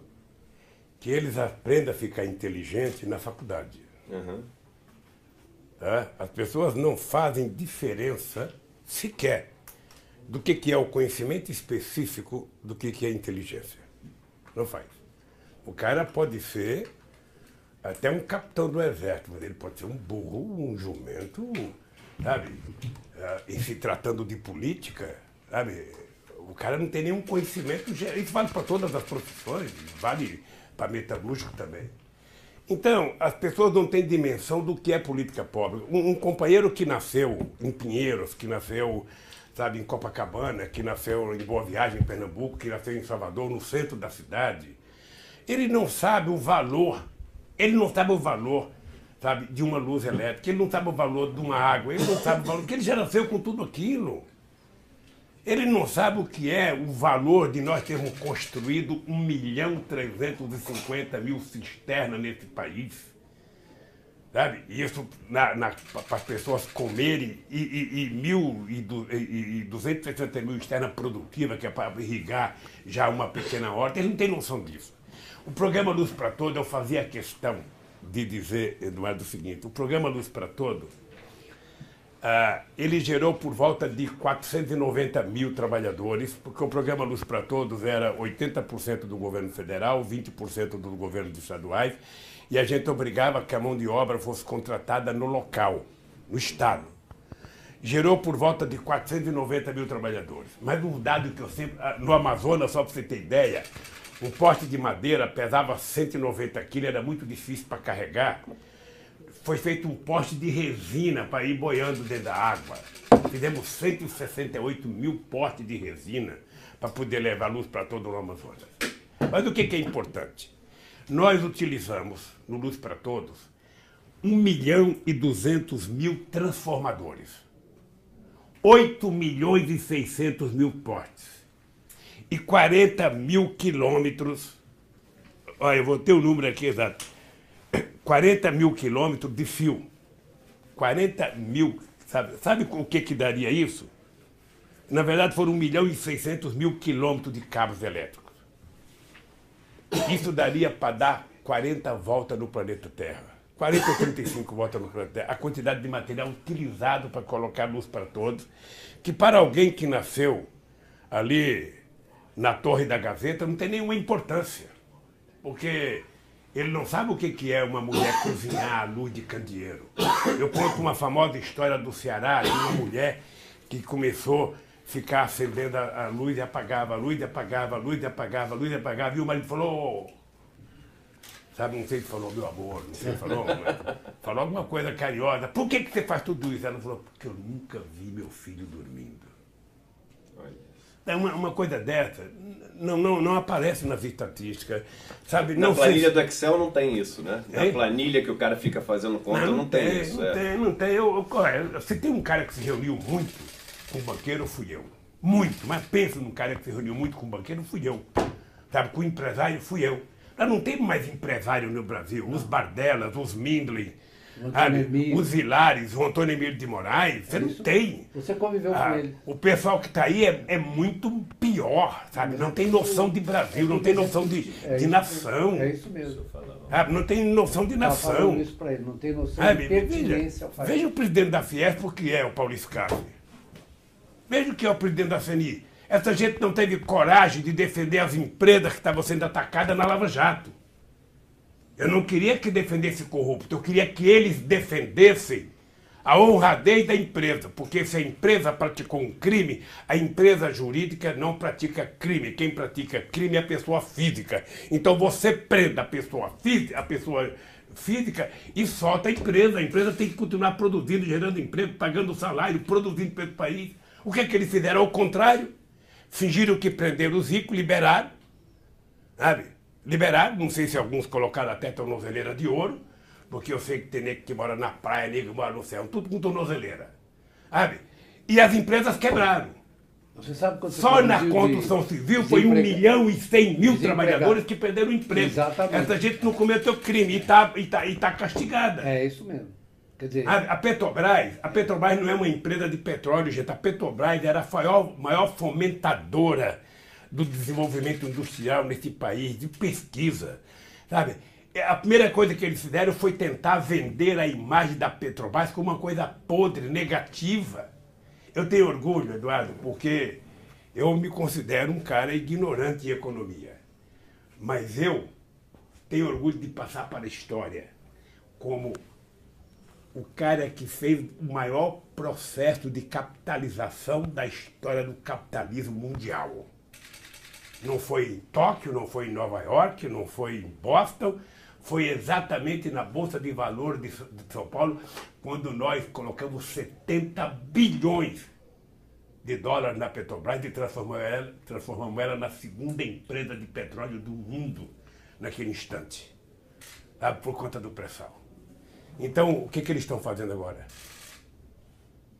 que eles aprendem a ficar inteligente na faculdade. Uhum. Tá? As pessoas não fazem diferença sequer do que é o conhecimento específico do que é inteligência. Não faz. O cara pode ser até um capitão do exército, mas ele pode ser um burro, um jumento, sabe? E se tratando de política, sabe? O cara não tem nenhum conhecimento. Isso vale para todas as profissões, vale para metalúrgico também. Então, as pessoas não têm dimensão do que é política pobre. Um companheiro que nasceu em Pinheiros, que nasceu, sabe, em Copacabana, que nasceu em Boa Viagem, em Pernambuco, que nasceu em Salvador, no centro da cidade, Ele não sabe o valor, sabe, de uma luz elétrica, ele não sabe o valor de uma água, ele não sabe o valor, porque ele já nasceu com tudo aquilo. Ele não sabe o que é o valor de nós termos construído 1.350.000 cisternas nesse país. Sabe? Isso para as pessoas comerem e 260.000 cisternas produtivas, que é para irrigar já uma pequena horta. Eles não têm noção disso. O programa Luz para Todos, eu fazia questão de dizer, Eduardo, o seguinte: o programa Luz para Todos, ele gerou por volta de 490.000 trabalhadores, porque o programa Luz para Todos era 80% do governo federal, 20% dos governos estaduais, e a gente obrigava que a mão de obra fosse contratada no local, no estado. Gerou por volta de 490.000 trabalhadores. Mas um dado que eu sempre... No Amazonas, só para você ter ideia, um poste de madeira pesava 190 quilos, era muito difícil para carregar. Foi feito um poste de resina para ir boiando dentro da água. Fizemos 168.000 postes de resina para poder levar luz para todo o Amazonas. Mas o que é importante? Nós utilizamos, no Luz para Todos, 1.200.000 transformadores, 8.600.000 postes e 40.000 quilômetros, olha, eu vou ter o número aqui exato, 40.000 quilômetros de fio. 40.000, sabe o que daria isso? Na verdade foram 1.600.000 quilômetros de cabos elétricos. Isso daria para dar 40 voltas no planeta Terra. 40 ou 35 voltas no planeta Terra. A quantidade de material utilizado para colocar luz para todos, que para alguém que nasceu ali na Torre da Gazeta não tem nenhuma importância. Porque ele não sabe o que é uma mulher cozinhar à luz de candeeiro. Eu conto uma famosa história do Ceará, de uma mulher que começou a ficar acendendo a luz e apagava, a luz e apagava, a luz e apagava, a luz e apagava. E o marido falou, sabe, não sei se falou meu amor, não sei se falou, mas falou alguma coisa carinhosa. Por que você faz tudo isso? Ela falou, porque eu nunca vi meu filho dormindo. Uma coisa dessa não aparece nas estatísticas, sabe? Na planilha do Excel não tem isso, né? Na planilha que o cara fica fazendo conta não tem isso. Não tem. Se tem um cara que se reuniu muito com o banqueiro, fui eu. Muito, mas pensa num cara que se reuniu muito com o banqueiro, fui eu. Sabe, com o empresário, fui eu. Nós não temos mais empresário no Brasil. Os Bardelas, os Mindley, os Vilares, o Antônio Emílio de Moraes, você não tem. Você conviveu com ele. O pessoal que está aí é muito pior, sabe? Não tem noção de Brasil, não tem noção de nação. É isso mesmo. Não tem noção de nação. Eu falando isso para ele, não tem noção de pertinência ao país. Veja o presidente da Fiesp, o que é o Paulo Scarfe. Veja o que é o presidente da CNI. Essa gente não teve coragem de defender as empresas que estavam sendo atacadas na Lava Jato. Eu não queria que defendesse corrupto, eu queria que eles defendessem a honradez da empresa, porque se a empresa praticou um crime, a empresa jurídica não pratica crime. Quem pratica crime é a pessoa física. Então você prenda a pessoa física e solta a empresa tem que continuar produzindo, gerando emprego, pagando salário, produzindo para o país. O que é que eles fizeram? Ao contrário, fingiram que prenderam os ricos, liberaram, sabe? Liberaram, não sei se alguns colocaram até tornozeleira de ouro, porque eu sei que tem nego que mora na praia, nego que mora no céu, tudo com tornozeleira, sabe? E as empresas quebraram. Você sabe quanto só na construção civil foi 1.100.000 trabalhadores que perderam o emprego. Exatamente. Essa gente não cometeu crime e tá castigada. É isso mesmo. Quer dizer, a Petrobras não é uma empresa de petróleo, gente. A Petrobras era a maior fomentadora do desenvolvimento industrial nesse país, de pesquisa, sabe? A primeira coisa que eles fizeram foi tentar vender a imagem da Petrobras como uma coisa podre, negativa. Eu tenho orgulho, Eduardo, porque eu me considero um cara ignorante em economia. Mas eu tenho orgulho de passar para a história como o cara que fez o maior processo de capitalização da história do capitalismo mundial. Não foi em Tóquio, não foi em Nova York, não foi em Boston, foi exatamente na Bolsa de Valores de São Paulo, quando nós colocamos 70 bilhões de dólares na Petrobras e transformamos ela na segunda empresa de petróleo do mundo. naquele instante, sabe, por conta do pré-sal. Então, o que eles estão fazendo agora?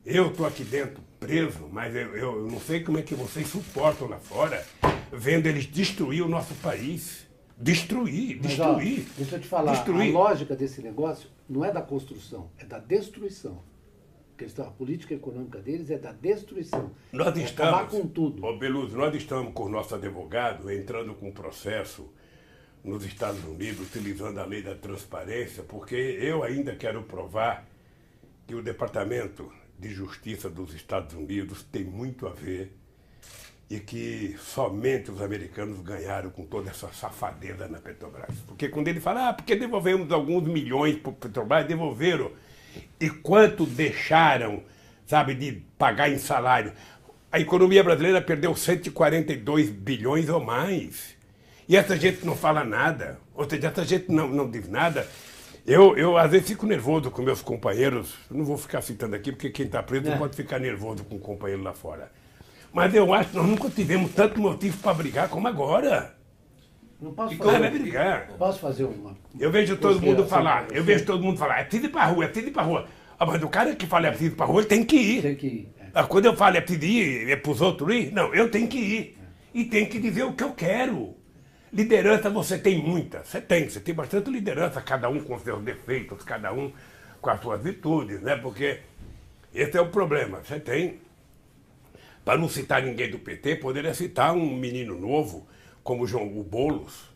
Eu estou aqui dentro, preso, mas eu não sei como é que vocês suportam lá fora, vendo eles destruir o nosso país. Destruir. Deixa eu te falar, a lógica desse negócio não é da construção, é da destruição. A política econômica deles é da destruição. Nós estamos, acabar com tudo. Ô Beluso, nós estamos com o nosso advogado entrando com um processo nos Estados Unidos, utilizando a lei da transparência, porque eu ainda quero provar que o Departamento de Justiça dos Estados Unidos tem muito a ver e que somente os americanos ganharam com toda essa safadeza na Petrobras. Porque quando ele fala, porque devolvemos alguns milhões para o Petrobras, devolveram. E quanto deixaram, sabe, de pagar em salário? A economia brasileira perdeu 142 bilhões ou mais. E essa gente não fala nada. Ou seja, essa gente não diz nada. Eu às vezes fico nervoso com meus companheiros. Não vou ficar citando aqui, porque quem está preso não pode ficar nervoso com o companheiro lá fora. Mas eu acho que nós nunca tivemos tanto motivo para brigar como agora. Não posso vai brigar. Posso fazer uma... Eu vejo todo mundo falar, é preciso ir para a rua, é preciso ir para a rua. Ah, mas o cara que fala é preciso ir para a rua, ele tem que ir. Tem que ir. Ah, quando eu falo é preciso ir, é para os outros ir, não, eu tenho que ir. E tenho que dizer o que eu quero. Liderança você tem muita, você tem bastante liderança, cada um com seus defeitos, cada um com as suas virtudes, né? Porque esse é o problema, você tem. Para não citar ninguém do PT, poderia citar um menino novo, como o Boulos,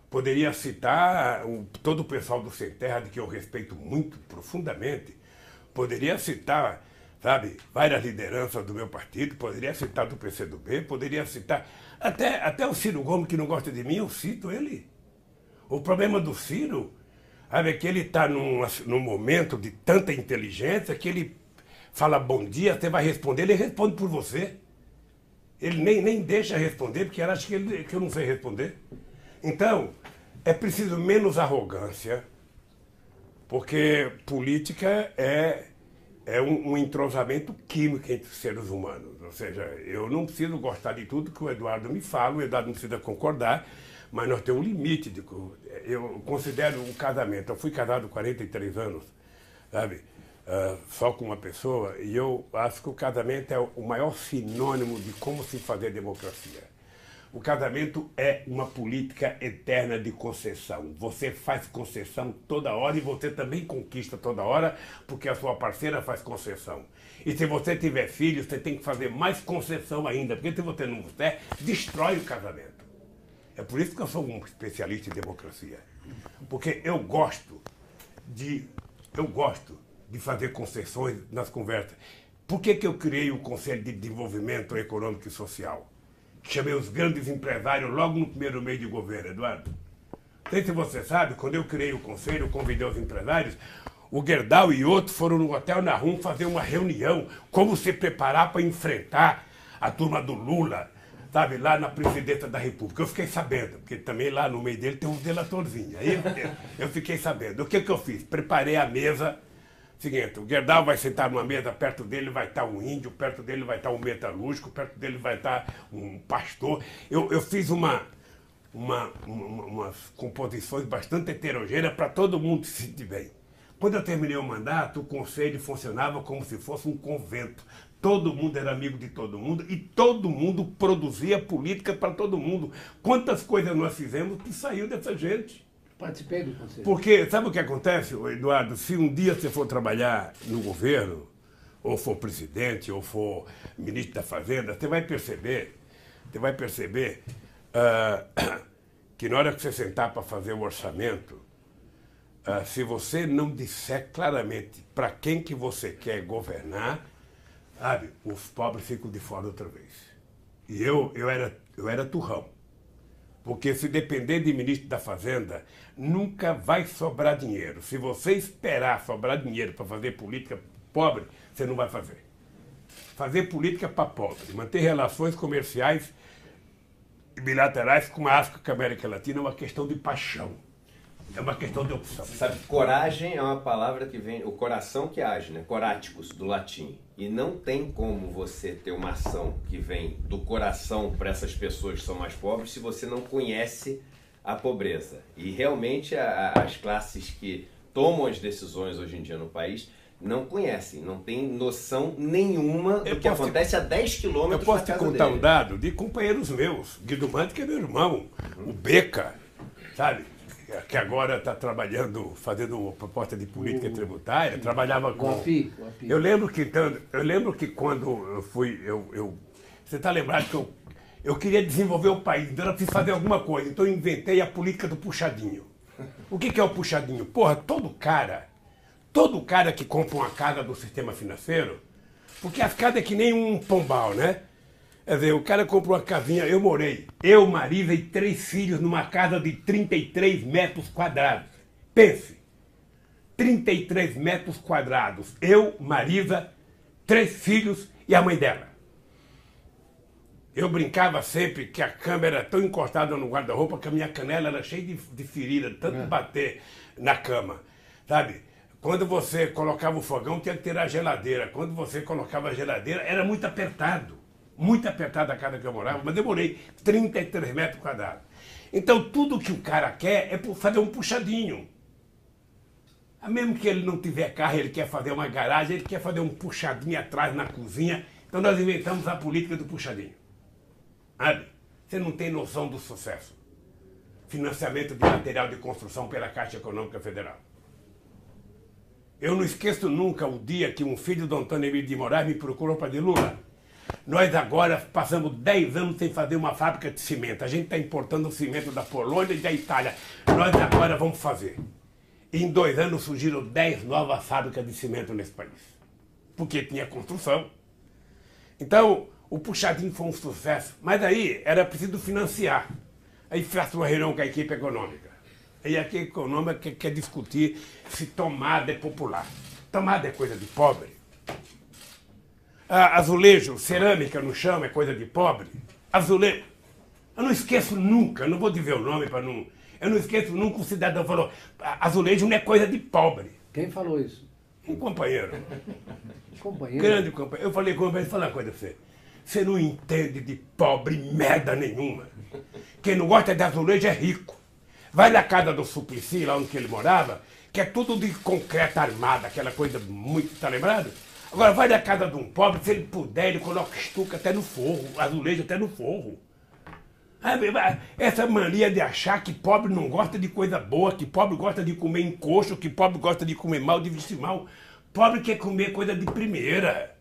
poderia citar todo o pessoal do Sem Terra, de que eu respeito muito profundamente, poderia citar, sabe, várias lideranças do meu partido, poderia citar do PCdoB, poderia citar até o Ciro Gomes, que não gosta de mim, eu cito ele. O problema do Ciro, sabe, é que ele está num momento de tanta inteligência que ele fala bom dia, você vai responder, ele responde por você. Ele nem deixa responder, porque ela acha que eu não sei responder. Então, é preciso menos arrogância, porque política é um entrosamento químico entre os seres humanos. Ou seja, eu não preciso gostar de tudo que o Eduardo me fala, o Eduardo não precisa concordar, mas nós temos um limite. Eu considero um casamento. Eu fui casado 43 anos, sabe? Só com uma pessoa, e eu acho que o casamento é o maior sinônimo de como se fazer democracia. O casamento é uma política eterna de concessão. Você faz concessão toda hora e você também conquista toda hora, porque a sua parceira faz concessão. E se você tiver filhos, você tem que fazer mais concessão ainda, porque se você não fizer, destrói o casamento. É por isso que eu sou um especialista em democracia. Porque eu gosto de fazer concessões nas conversas. Por que eu criei o Conselho de Desenvolvimento Econômico e Social? Chamei os grandes empresários logo no primeiro mês de governo, Eduardo. Não sei se você sabe, quando eu criei o Conselho, eu convidei os empresários, o Gerdau e outros foram no Hotel Nahum fazer uma reunião, como se preparar para enfrentar a turma do Lula, sabe, lá na presidência da República. Eu fiquei sabendo, porque também lá no meio dele tem um delatorzinho. Aí eu fiquei sabendo. O que eu fiz? Preparei a mesa. Seguinte, o Gerdau vai sentar numa mesa, perto dele vai estar um índio, perto dele vai estar um metalúrgico, perto dele vai estar um pastor. Eu fiz umas composições bastante heterogêneas para todo mundo se sentir bem. Quando eu terminei o mandato, o conselho funcionava como se fosse um convento. Todo mundo era amigo de todo mundo e todo mundo produzia política para todo mundo. Quantas coisas nós fizemos que saiu dessa gente? Participei do conselho. Porque, sabe o que acontece, Eduardo? Se um dia você for trabalhar no governo, ou for presidente, ou for ministro da Fazenda, você vai perceber que na hora que você sentar para fazer o orçamento, se você não disser claramente para quem que você quer governar, sabe, os pobres ficam de fora outra vez. E eu era turrão. Porque se depender de ministro da Fazenda, nunca vai sobrar dinheiro. Se você esperar sobrar dinheiro para fazer política pobre, você não vai fazer. Fazer política para pobre, manter relações comerciais e bilaterais com a África e com a América Latina é uma questão de paixão. É uma questão de opção. Você sabe que coragem é uma palavra que vem, o coração que age, né? Coraticus, do latim. E não tem como você ter uma ação que vem do coração para essas pessoas que são mais pobres se você não conhece a pobreza. E realmente as classes que tomam as decisões hoje em dia no país não conhecem, não têm noção nenhuma do que acontece a 10 quilômetros da casa dele. Eu posso te contar um dado de companheiros meus, Guido Mante, que é meu irmão, o Beca, sabe? Que agora está trabalhando, fazendo uma proposta de política tributária, trabalhava com... O API. Eu lembro que quando eu fui... Você está lembrado que eu queria desenvolver o país, então eu preciso fazer alguma coisa, então eu inventei a política do puxadinho. O que é o puxadinho? Porra, todo cara que compra uma casa do sistema financeiro, porque as casas é que nem um pombal, né? Quer dizer, o cara comprou uma casinha, eu, Marisa e 3 filhos numa casa de 33 metros quadrados. Pense, 33 metros quadrados. Eu, Marisa, 3 filhos e a mãe dela. Eu brincava sempre que a cama era tão encostada no guarda-roupa que a minha canela era cheia de ferida, tanto bater na cama, sabe? Quando você colocava o fogão, tinha que ter a geladeira. Quando você colocava a geladeira, era muito apertado. Muito apertada a casa que eu morava, mas demorei 33 metros quadrados. Então, tudo que o cara quer é fazer um puxadinho. Mesmo que ele não tiver carro, ele quer fazer uma garagem, ele quer fazer um puxadinho atrás na cozinha. Então, nós inventamos a política do puxadinho. Sabe? Você não tem noção do sucesso. Financiamento de material de construção pela Caixa Econômica Federal. Eu não esqueço nunca o dia que um filho do Antônio Emílio de Moraes me procurou para dizer: Lula, nós agora passamos 10 anos sem fazer uma fábrica de cimento. A gente está importando cimento da Polônia e da Itália. Nós agora vamos fazer. E em 2 anos surgiram 10 novas fábricas de cimento nesse país. Porque tinha construção. Então, o puxadinho foi um sucesso. Mas aí era preciso financiar. Aí faço uma reunião com a equipe econômica. E a equipe econômica quer discutir se tomada é popular. Tomada é coisa de pobre. Azulejo, cerâmica no chão é coisa de pobre. Azulejo. Eu não esqueço nunca, não vou dizer o nome para não... Eu não esqueço nunca o cidadão falou: azulejo não é coisa de pobre. Quem falou isso? Um companheiro. Companheiro? Grande companheiro. Eu falei com ele, falar uma coisa pra você. Você não entende de pobre merda nenhuma. Quem não gosta de azulejo é rico. Vai na casa do Suplicy, lá onde ele morava, que é tudo de concreto armado, aquela coisa muito... Tá lembrado? Agora vai na casa de um pobre, se ele puder, ele coloca estuca até no forro, azulejo até no forro. Essa mania de achar que pobre não gosta de coisa boa, que pobre gosta de comer encoxo, que pobre gosta de comer mal, de vestir mal. Pobre quer comer coisa de primeira.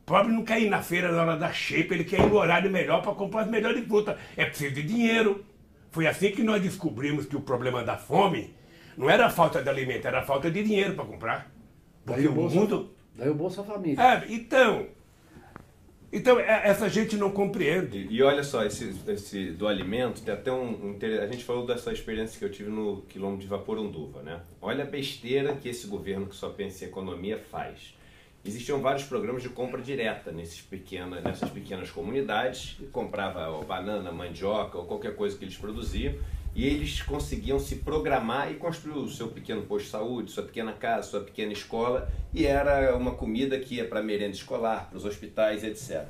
Pobre não quer ir na feira na hora da shape, ele quer ir no horário melhor para comprar as melhores frutas. É preciso de dinheiro. Foi assim que nós descobrimos que o problema da fome não era a falta de alimento, era a falta de dinheiro para comprar. Porque o mundo... Daí o Bolsa Família. Então, essa gente não compreende. E olha só, esse do alimento, tem até a gente falou dessa experiência que eu tive no quilômetro de Vaporunduva, né? Olha a besteira que esse governo que só pensa em economia faz. Existiam vários programas de compra direta nessas pequenas comunidades, que comprava banana, mandioca ou qualquer coisa que eles produziam, e eles conseguiam se programar e construir o seu pequeno posto de saúde, sua pequena casa, sua pequena escola, e era uma comida que ia para a merenda escolar, para os hospitais, etc.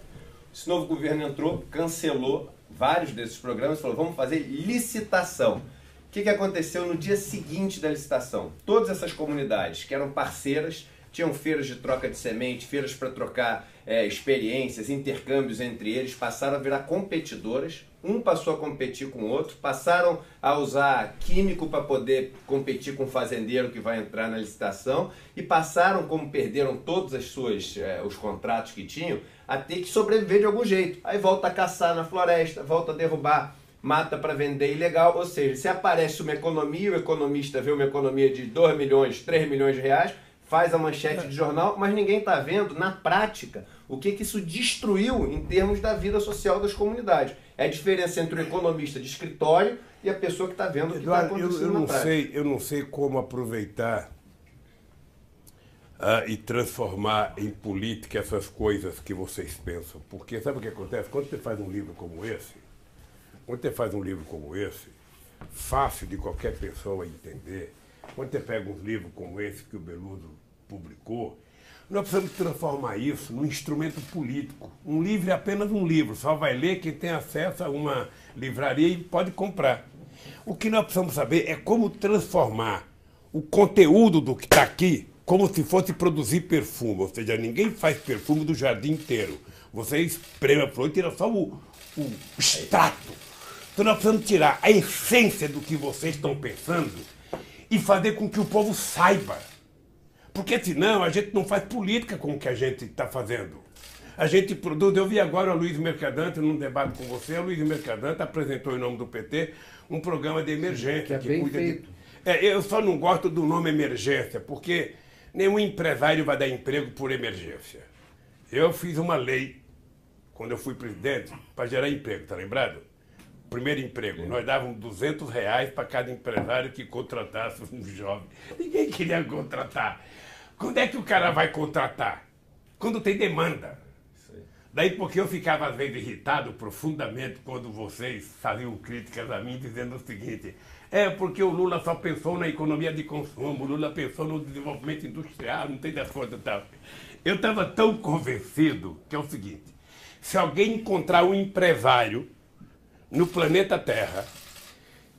Esse novo governo entrou, cancelou vários desses programas e falou: vamos fazer licitação. O que aconteceu no dia seguinte da licitação? Todas essas comunidades que eram parceiras, tinham feiras de troca de semente, feiras para trocar experiências, intercâmbios entre eles, passaram a virar competidoras. Um passou a competir com o outro, passaram a usar químico para poder competir com o fazendeiro que vai entrar na licitação e passaram, como perderam todos os contratos que tinham, a ter que sobreviver de algum jeito. Aí volta a caçar na floresta, volta a derrubar mata para vender ilegal, ou seja, se aparece uma economia, o economista vê uma economia de 2 milhões, 3 milhões de reais, faz a manchete de jornal, mas ninguém está vendo, na prática, o que isso destruiu em termos da vida social das comunidades. É a diferença entre o economista de escritório e a pessoa que está vendo o que está acontecendo na prática. Eu não sei como aproveitar e transformar em política essas coisas que vocês pensam. Porque sabe o que acontece? Quando você faz um livro como esse, fácil de qualquer pessoa entender, quando você pega um livro como esse que o Beluso publicou, nós precisamos transformar isso num instrumento político. Um livro é apenas um livro, só vai ler quem tem acesso a uma livraria e pode comprar. O que nós precisamos saber é como transformar o conteúdo do que está aqui como se fosse produzir perfume. Ou seja, ninguém faz perfume do jardim inteiro. Você espreme a flor e tira só o extrato. Então nós precisamos tirar a essência do que vocês estão pensando e fazer com que o povo saiba. Porque senão a gente não faz política com o que a gente está fazendo. A gente produz. Eu vi agora o Luiz Mercadante, num debate com você, o Luiz Mercadante apresentou em nome do PT um programa de emergência. Que é bem feito. Eu só não gosto do nome emergência, porque nenhum empresário vai dar emprego por emergência. Eu fiz uma lei, quando eu fui presidente, para gerar emprego, tá lembrado? Primeiro emprego, nós dávamos R$200 para cada empresário que contratasse um jovem. Ninguém queria contratar. Quando é que o cara vai contratar? Quando tem demanda. Daí porque eu ficava às vezes irritado profundamente quando vocês faziam críticas a mim dizendo o seguinte: porque o Lula só pensou na economia de consumo, o Lula pensou no desenvolvimento industrial, não tem das coisas e tal. Eu estava tão convencido que é o seguinte: se alguém encontrar um empresário no planeta Terra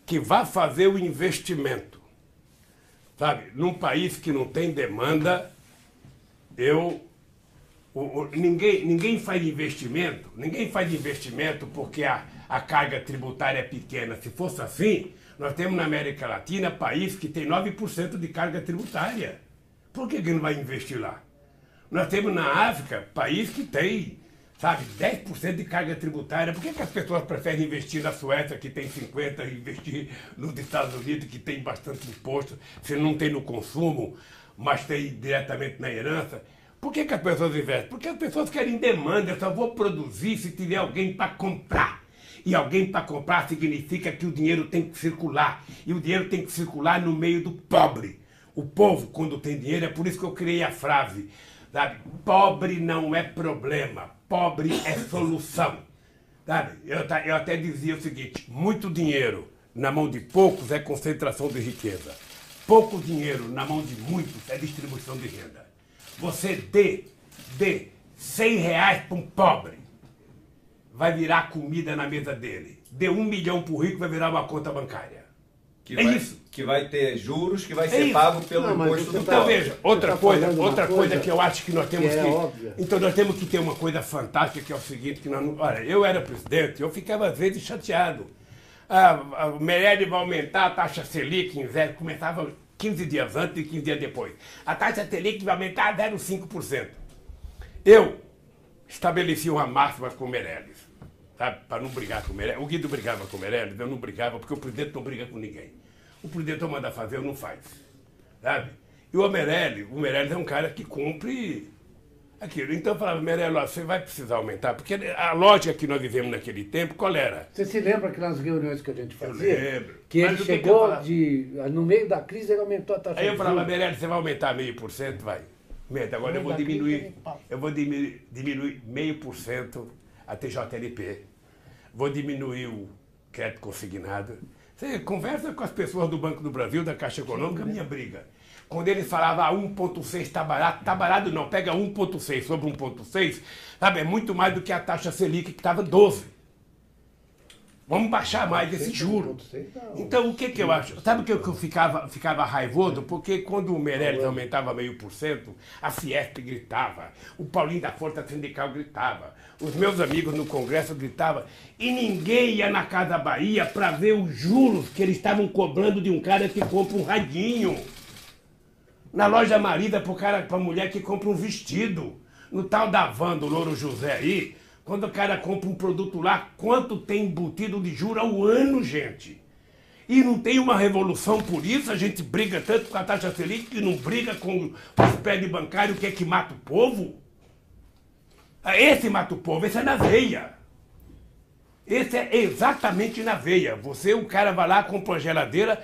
que vá fazer o investimento, sabe, num país que não tem demanda, ninguém faz investimento porque a carga tributária é pequena. Se fosse assim, nós temos na América Latina país que tem 9% de carga tributária. Por que não vai investir lá? Nós temos na África país que tem, sabe, 10% de carga tributária. Por que as pessoas preferem investir na Suécia, que tem 50%, e investir nos Estados Unidos, que tem bastante imposto, se não tem no consumo, mas tem diretamente na herança? Por que as pessoas investem? Porque as pessoas querem demanda. Eu só vou produzir se tiver alguém para comprar. E alguém para comprar significa que o dinheiro tem que circular. E o dinheiro tem que circular no meio do pobre. O povo, quando tem dinheiro, é por isso que eu criei a frase, sabe? Pobre não é problema, pobre é solução. Sabe? Eu até dizia o seguinte: muito dinheiro na mão de poucos é concentração de riqueza. Pouco dinheiro na mão de muitos é distribuição de renda. Você dê R$100 para um pobre, vai virar comida na mesa dele. Dê 1 milhão para o rico, vai virar uma conta bancária. Isso. Que vai ter juros, que vai ser pago pelo imposto do Então pobre. veja, outra coisa que eu acho que nós temos que... Então nós temos que ter uma coisa fantástica, que é o seguinte, que nós não... Olha, eu era presidente, eu ficava às vezes chateado. O Meirelles vai aumentar a taxa Selic em zero, começava 15 dias antes e 15 dias depois. A taxa Selic vai aumentar a 0,5%. Eu estabeleci uma máxima com o Meirelles, sabe, para não brigar com o Meirelles. O Guido brigava com o Meirelles, eu não brigava, porque o presidente não briga com ninguém. O presidente manda fazer, não faz, sabe? E o Meirelles é um cara que cumpre aquilo. Então eu falava: Meirelles, você vai precisar aumentar, porque a lógica que nós vivemos naquele tempo, qual era? Você se lembra aquelas reuniões que a gente fazia? Eu lembro. Que ele chegou no meio da crise, ele aumentou a taxa de juros. Aí eu falava: Meirelles, você vai aumentar 0,5%? Vai. Agora eu vou diminuir 0,5% a TJLP. Vou diminuir o crédito consignado. Você conversa com as pessoas do Banco do Brasil, da Caixa Econômica, minha briga. Quando ele falava 1,6 está barato não, pega 1,6 sobre 1,6, sabe, é muito mais do que a taxa Selic, que estava 12. Vamos baixar mais esse juro. Então, o que eu acho? Sabe o que eu ficava raivoso? Porque quando o Meirelles aumentava 0,5%, a Fiesp gritava, o Paulinho da Força Sindical gritava, os meus amigos no Congresso gritavam, e ninguém ia na Casa Bahia para ver os juros que eles estavam cobrando de um cara que compra um radinho. Na loja Marida, para a mulher que compra um vestido. No tal da van do Louro José aí, quando o cara compra um produto lá, quanto tem embutido de juros ao ano, gente? E não tem uma revolução por isso? A gente briga tanto com a taxa Selic e não briga com os prédios bancários, que é que mata o povo? Esse mata o povo, esse é na veia. Esse é exatamente na veia. O cara vai lá, compra uma geladeira,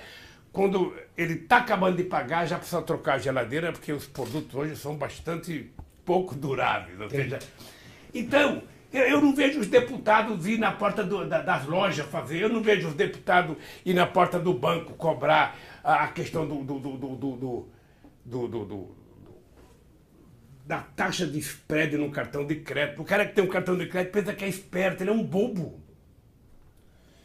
quando ele está acabando de pagar, já precisa trocar a geladeira, porque os produtos hoje são bastante pouco duráveis. Ou seja, então, eu não vejo os deputados ir na porta das lojas fazer, eu não vejo os deputados ir na porta do banco cobrar a questão da taxa de spread no cartão de crédito. O cara que tem um cartão de crédito pensa que é esperto, ele é um bobo.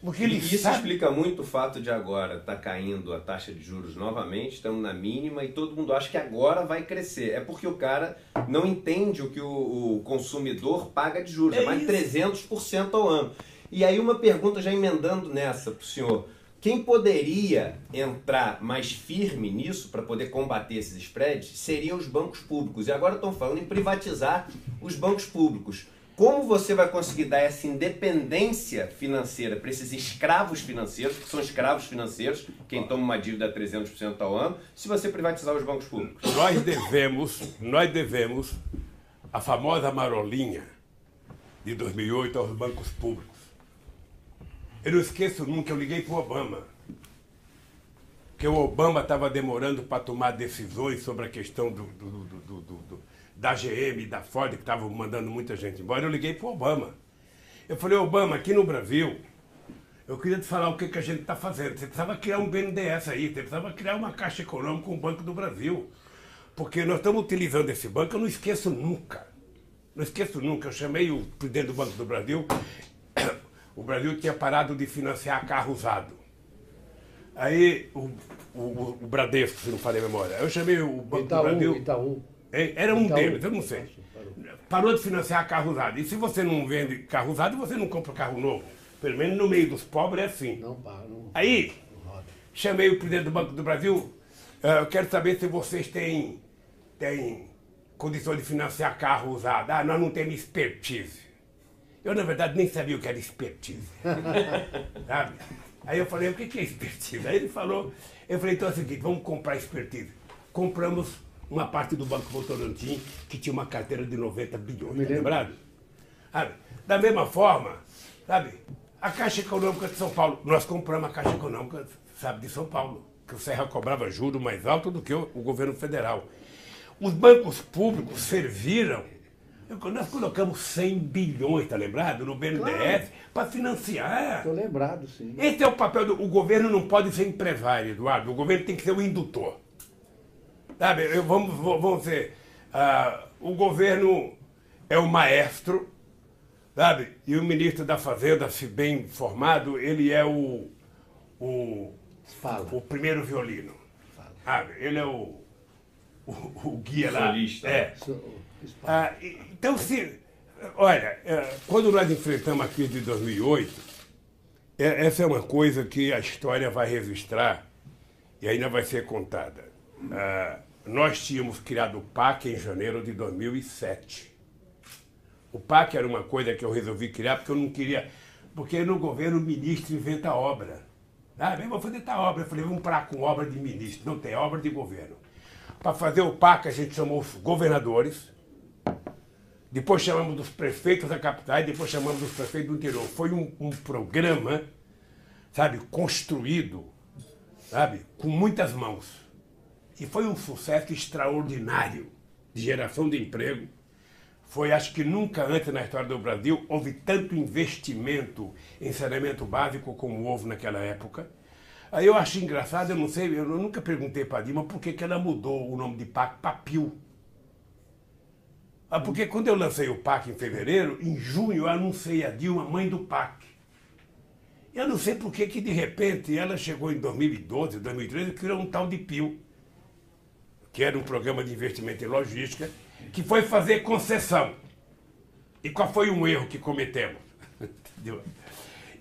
Porque E ele isso sabe... explica muito o fato de agora estar caindo a taxa de juros novamente, estamos na mínima e todo mundo acha que agora vai crescer. É porque o cara não entende o que o consumidor paga de juros, é mais de 300% ao ano. E aí uma pergunta já emendando nessa para o senhor. Quem poderia entrar mais firme nisso para poder combater esses spreads seriam os bancos públicos. E agora estão falando em privatizar os bancos públicos. Como você vai conseguir dar essa independência financeira para esses escravos financeiros, que são escravos financeiros, quem toma uma dívida a 300% ao ano, se você privatizar os bancos públicos? Nós devemos a famosa marolinha de 2008 aos bancos públicos. Eu não esqueço nunca, eu liguei para o Obama, que o Obama estava demorando para tomar decisões sobre a questão da GM, da Ford, que estavam mandando muita gente embora. Eu liguei para o Obama. Eu falei, Obama, aqui no Brasil, eu queria te falar o que a gente está fazendo. Você precisava criar um BNDES aí, você precisava criar uma Caixa Econômica com o Banco do Brasil. Porque nós estamos utilizando esse banco, eu não esqueço nunca. Não esqueço nunca. Eu chamei o presidente do Banco do Brasil. O Brasil tinha parado de financiar carro usado. Aí o Bradesco, se não falei a memória. Eu chamei o Banco do Brasil. Itaú. Era um deles, eu não sei. Parou de financiar carro usado. E se você não vende carro usado, você não compra carro novo. Pelo menos no meio dos pobres é assim. Não para, não. Aí, chamei o presidente do Banco do Brasil. Eu quero saber se vocês têm condições de financiar carro usado. Ah, nós não temos expertise. Eu, na verdade, nem sabia o que era expertise. Sabe? Aí eu falei, o que é expertise? Aí ele falou, eu falei, então é o seguinte, vamos comprar expertise. Compramos uma parte do Banco Votorantim, que tinha uma carteira de 90 bilhões, tá lembrado? Sabe? Da mesma forma, sabe, a Caixa Econômica de São Paulo, nós compramos a Caixa Econômica, sabe, de São Paulo, que o Serra cobrava juros mais alto do que o governo federal. Os bancos públicos serviram. Nós colocamos 100 bilhões, tá lembrado? No BNDES, claro, para financiar. Estou lembrado, sim. Esse é o papel do... O governo não pode ser empresário, Eduardo. O governo tem que ser o indutor. Sabe, vamos dizer, o governo é o maestro, sabe? E o ministro da Fazenda, se bem informado, ele é o primeiro violino. Sabe? Ele é o guia lá. Solista. É. Então, olha, quando nós enfrentamos a crise de 2008, essa é uma coisa que a história vai registrar e ainda vai ser contada. Nós tínhamos criado o PAC em janeiro de 2007. O PAC era uma coisa que eu resolvi criar porque eu não queria... Porque no governo o ministro inventa obra. Eu vou fazer tal obra. Eu falei, vamos parar com obra de ministro. Não tem obra de governo. Para fazer o PAC, a gente chamou os governadores, depois chamamos dos prefeitos da capital, depois chamamos dos prefeitos do interior. Foi um programa, sabe, construído, sabe, com muitas mãos. E foi um sucesso extraordinário de geração de emprego. Foi, acho que nunca antes na história do Brasil, houve tanto investimento em saneamento básico como houve naquela época. Aí eu acho engraçado, eu não sei, eu nunca perguntei para a Dilma por que ela mudou o nome de PAC para PIL. Porque quando eu lancei o PAC em fevereiro, em junho eu anunciei a Dilma mãe do PAC. Eu não sei por que de repente ela chegou em 2012, 2013 e criou um tal de PIL, que era um programa de investimento em logística, que foi fazer concessão. E qual foi um erro que cometemos? Entendeu?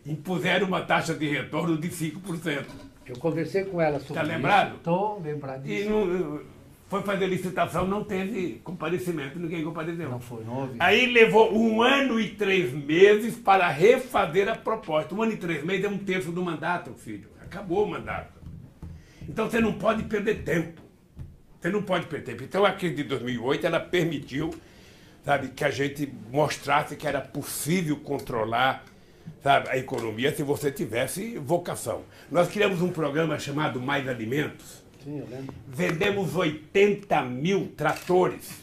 Impuseram uma taxa de retorno de 5%. Eu conversei com ela sobre isso. Está lembrado? Estou lembrado disso. E foi fazer licitação, não teve comparecimento, ninguém compareceu. Não foi, não houve. Aí levou 1 ano e 3 meses para refazer a proposta. 1 ano e 3 meses é 1/3 do mandato, filho. Acabou o mandato. Então você não pode perder tempo. Você não pode perder tempo. Então a crise de 2008, ela permitiu, sabe, que a gente mostrasse que era possível controlar, sabe, a economia se você tivesse vocação. Nós criamos um programa chamado Mais Alimentos. Sim, eu lembro. Vendemos 80 mil tratores.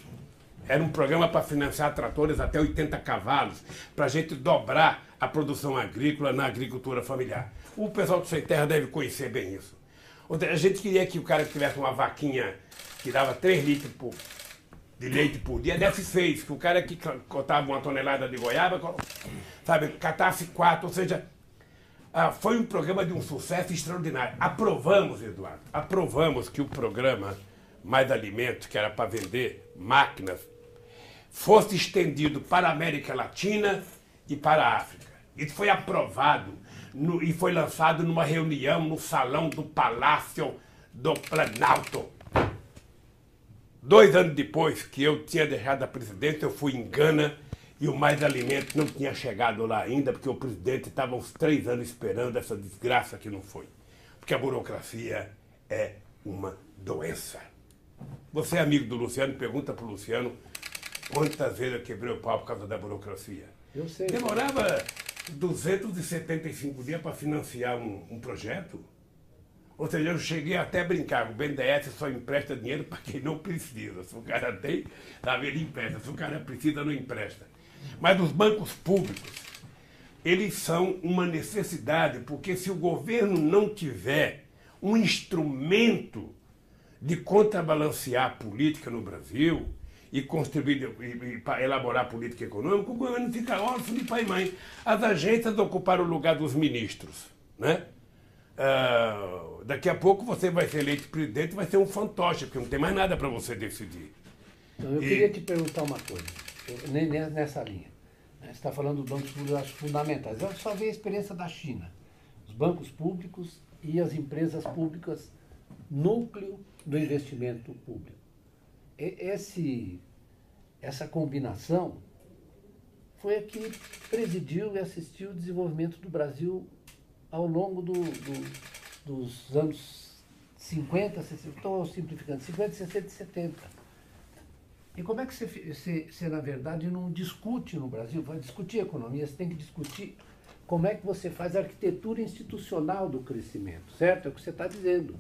Era um programa para financiar tratores até 80 cavalos, para a gente dobrar a produção agrícola na agricultura familiar. O pessoal do Sem Terra deve conhecer bem isso. A gente queria que o cara que tivesse uma vaquinha que dava 3 litros de leite por dia, desse 6, que o cara que cortava 1 tonelada de goiaba, sabe, catasse 4, ou seja, Foi um programa de um sucesso extraordinário. Aprovamos, Eduardo, aprovamos que o programa Mais Alimentos, que era para vender máquinas, fosse estendido para a América Latina e para a África. Isso foi aprovado e foi lançado numa reunião no salão do Palácio do Planalto. 2 anos depois que eu tinha deixado a presidência, eu fui em Gana e o Mais Alimentos não tinha chegado lá ainda, porque o presidente estava uns 3 anos esperando essa desgraça que não foi. Porque a burocracia é uma doença. Você é amigo do Luciano, pergunta para o Luciano quantas vezes eu quebrei o pau por causa da burocracia. Eu sei. Demorava 275 dias para financiar um projeto. Ou seja, eu cheguei até a brincar, o BNDES só empresta dinheiro para quem não precisa. Se o cara tem, ele empresta. Se o cara precisa, não empresta. Mas os bancos públicos, eles são uma necessidade, porque se o governo não tiver um instrumento de contrabalancear a política no Brasil e construir e elaborar política econômica, o governo fica órfão de pai e mãe. As agências ocuparam o lugar dos ministros, né? Daqui a pouco você vai ser eleito presidente e vai ser um fantoche, porque não tem mais nada para você decidir. Então, eu queria te perguntar uma coisa, nessa linha. Você está falando dos bancos públicos, eu acho fundamentais. Eu só vi a experiência da China. Os bancos públicos e as empresas públicas, núcleo do investimento público. Essa combinação foi a que presidiu e assistiu o desenvolvimento do Brasil ao longo dos anos 50, 60, estou simplificando, 50, 60 e 70. E como é que você, na verdade, não discute no Brasil? Vai discutir economia, você tem que discutir como é que você faz a arquitetura institucional do crescimento, certo? É o que você está dizendo.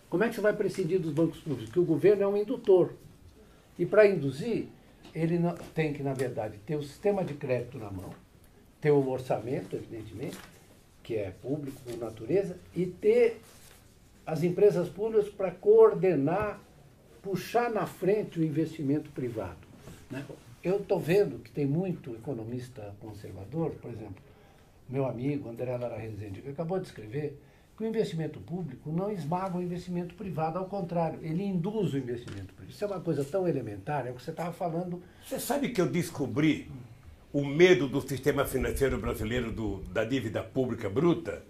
Como é que você vai prescindir dos bancos públicos? Que o governo é um indutor. E para induzir, ele tem que, na verdade, ter o sistema de crédito na mão, ter o orçamento, evidentemente, que é público por natureza, e ter as empresas públicas para coordenar, puxar na frente o investimento privado, né? Eu estou vendo que tem muito economista conservador, por exemplo, meu amigo André Lara Rezende, que acabou de escrever que o investimento público não esmaga o investimento privado, ao contrário, ele induz o investimento privado. Isso é uma coisa tão elementar, é o que você estava falando. Você sabe que eu descobri o medo do sistema financeiro brasileiro da dívida pública bruta?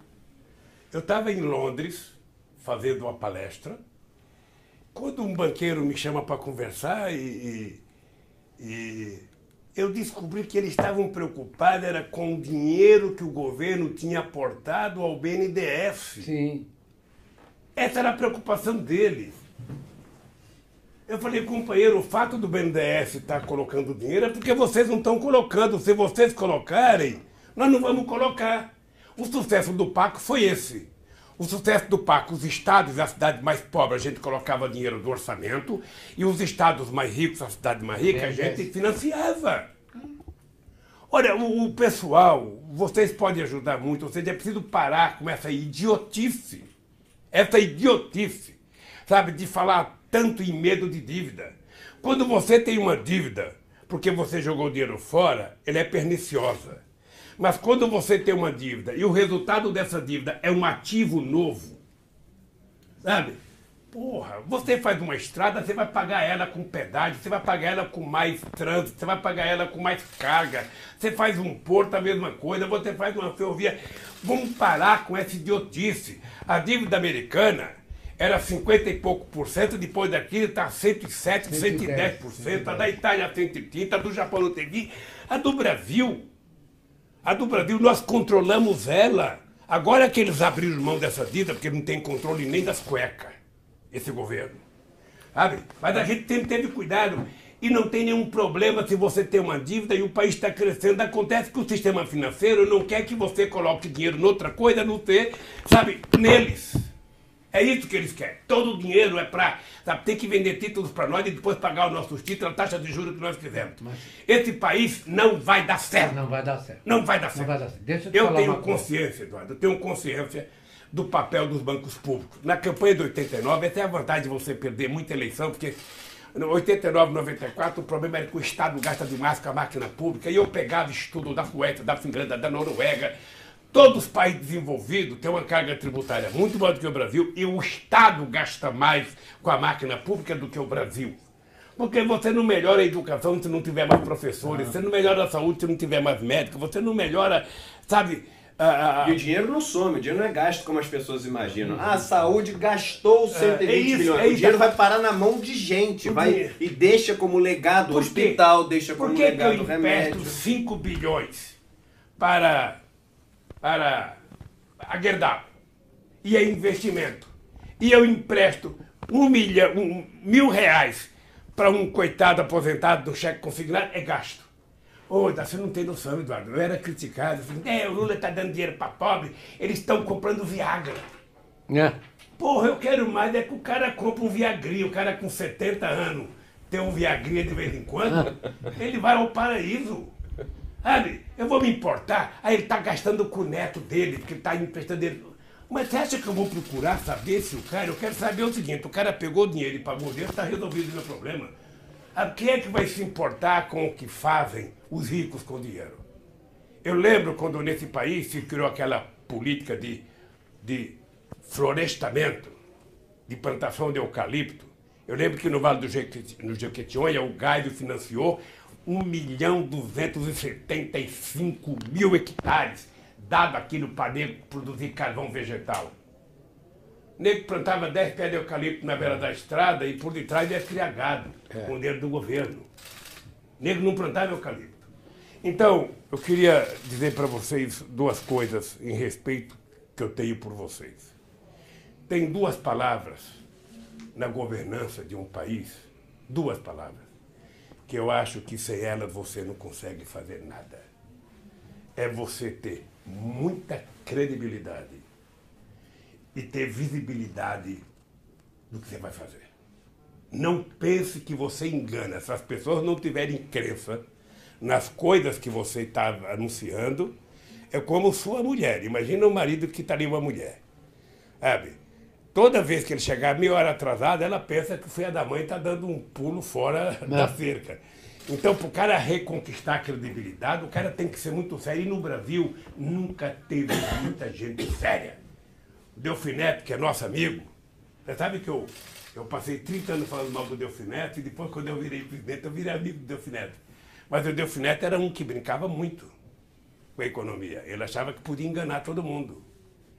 Eu estava em Londres fazendo uma palestra, quando um banqueiro me chama para conversar e eu descobri que eles estavam preocupados era com o dinheiro que o governo tinha aportado ao BNDES. Sim. Essa era a preocupação deles. Eu falei, companheiro, o fato do BNDES estar colocando dinheiro é porque vocês não estão colocando. Se vocês colocarem, nós não vamos colocar. O sucesso do PAC foi esse. O sucesso do PAC, os estados e as cidades mais pobres, a gente colocava dinheiro do orçamento, e os estados mais ricos, as cidades mais ricas, a gente financiava. Olha, o pessoal, vocês podem ajudar muito, ou seja, é preciso parar com essa idiotice, sabe, de falar tanto em medo de dívida. Quando você tem uma dívida, porque você jogou dinheiro fora, ela é perniciosa. Mas quando você tem uma dívida e o resultado dessa dívida é um ativo novo, sabe? Porra, você faz uma estrada, você vai pagar ela com pedágio, você vai pagar ela com mais trânsito, você vai pagar ela com mais carga. Você faz um porto, a mesma coisa, você faz uma ferrovia. Vamos parar com essa idiotice. A dívida americana era 50 e pouco por cento, depois daquilo está 107, 110%, a da Itália 130%, a do Japão não teve, a do Brasil, nós controlamos ela. Agora que eles abriram mão dessa dívida, porque não tem controle nem das cuecas, esse governo. Sabe? Mas a gente sempre teve cuidado. E não tem nenhum problema se você tem uma dívida e o país está crescendo. Acontece que o sistema financeiro não quer que você coloque dinheiro noutra coisa, a não ser, sabe, neles. É isso que eles querem. Todo o dinheiro é para, sabe, ter que vender títulos para nós e depois pagar os nossos títulos, a taxa de juros que nós quisermos. Mas esse país não vai dar certo. Não vai dar certo. Não vai dar certo. Não vai dar certo. Deixa eu te Eu falar tenho uma coisa. consciência, Eduardo, eu tenho consciência do papel dos bancos públicos. Na campanha de 89, essa é a vantagem de você perder muita eleição, porque em 89, 94, o problema era que o Estado gasta demais com a máquina pública, e eu pegava estudo da Suécia, da Finlândia, da Noruega, Todos os países desenvolvidos têm uma carga tributária muito maior do que o Brasil e o Estado gasta mais com a máquina pública do que o Brasil. Porque você não melhora a educação se não tiver mais professores, você não melhora a saúde se não tiver mais médicos, você não melhora, sabe... E o dinheiro não some, o dinheiro não é gasto como as pessoas imaginam. A saúde gastou 120 milhões. O dinheiro vai parar na mão de gente, e deixa como legado o hospital, deixa como legado o remédio. Por que eu empresto 5 bilhões para a Gerdau? E é investimento. E eu empresto R$1.000 para um coitado aposentado do cheque consignado, é gasto. Ô, você não tem noção, Eduardo. Eu era criticado. O Lula está dando dinheiro para pobre, eles estão comprando Viagra. Porra, eu quero mais é que o cara compre um Viagrinha, o cara com 70 anos tem um Viagrinha de vez em quando, ele vai ao paraíso. Sabe? Eu vou me importar. Aí ele está gastando com o neto dele, porque ele está emprestando ele. Mas você acha que eu vou procurar saber se o cara... Eu quero saber o seguinte, o cara pegou o dinheiro e pagou o dinheiro, está resolvido o meu problema. Quem é que vai se importar com o que fazem os ricos com o dinheiro? Eu lembro quando nesse país se criou aquela política de florestamento, de plantação de eucalipto. Eu lembro que no Vale do Jequitinhonha o Geisel financiou 1.275.000 hectares dado aqui no Panego produzir carvão vegetal. O nego plantava 10 pés de eucalipto na beira da estrada e por detrás ia criar gado, com o dinheiro do governo. O nego não plantava eucalipto. Então, eu queria dizer para vocês duas coisas em respeito que eu tenho por vocês. Tem duas palavras na governança de um país, duas palavras, que eu acho que sem elas você não consegue fazer nada. É você ter muita credibilidade e ter visibilidade do que você vai fazer. Não pense que você engana. Se as pessoas não tiverem crença nas coisas que você está anunciando, é como sua mulher. Imagina um marido que está ali uma mulher. Sabe? Toda vez que ele chegar meia hora atrasado, ela pensa que o filho da mãe está dando um pulo fora da cerca. Então, para o cara reconquistar a credibilidade, o cara tem que ser muito sério. E no Brasil, nunca teve muita gente séria. O Delfim Neto, que é nosso amigo, você sabe que eu passei 30 anos falando mal do Delfim Neto, e depois, quando eu virei presidente, eu virei amigo do Delfim Neto. Mas o Delfim Neto era um que brincava muito com a economia. Ele achava que podia enganar todo mundo.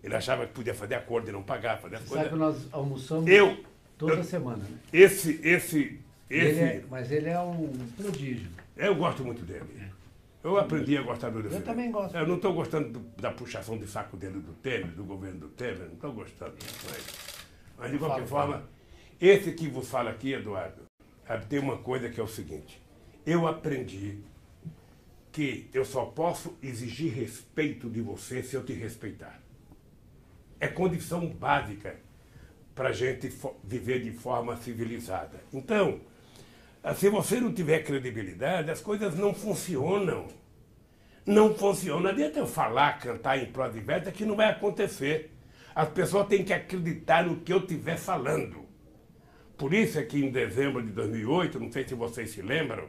Ele achava que podia fazer acordo e não pagar, fazer as coisas. Sabe que nós almoçamos toda semana, né? Mas ele é um prodígio. Eu gosto muito dele. Eu aprendi a gostar do Delfim. Eu também gosto. Eu não estou gostando da puxação de saco dele do Temer, do governo do Temer, não estou gostando. Mas de qualquer forma, esse que vos fala aqui, Eduardo, tem uma coisa que é o seguinte. Eu aprendi que eu só posso exigir respeito de você se eu te respeitar. É condição básica para a gente viver de forma civilizada. Então, se você não tiver credibilidade, as coisas não funcionam. Não funciona. Não adianta eu falar, cantar em prol de verso, que não vai acontecer. As pessoas têm que acreditar no que eu estiver falando. Por isso é que em dezembro de 2008, não sei se vocês se lembram,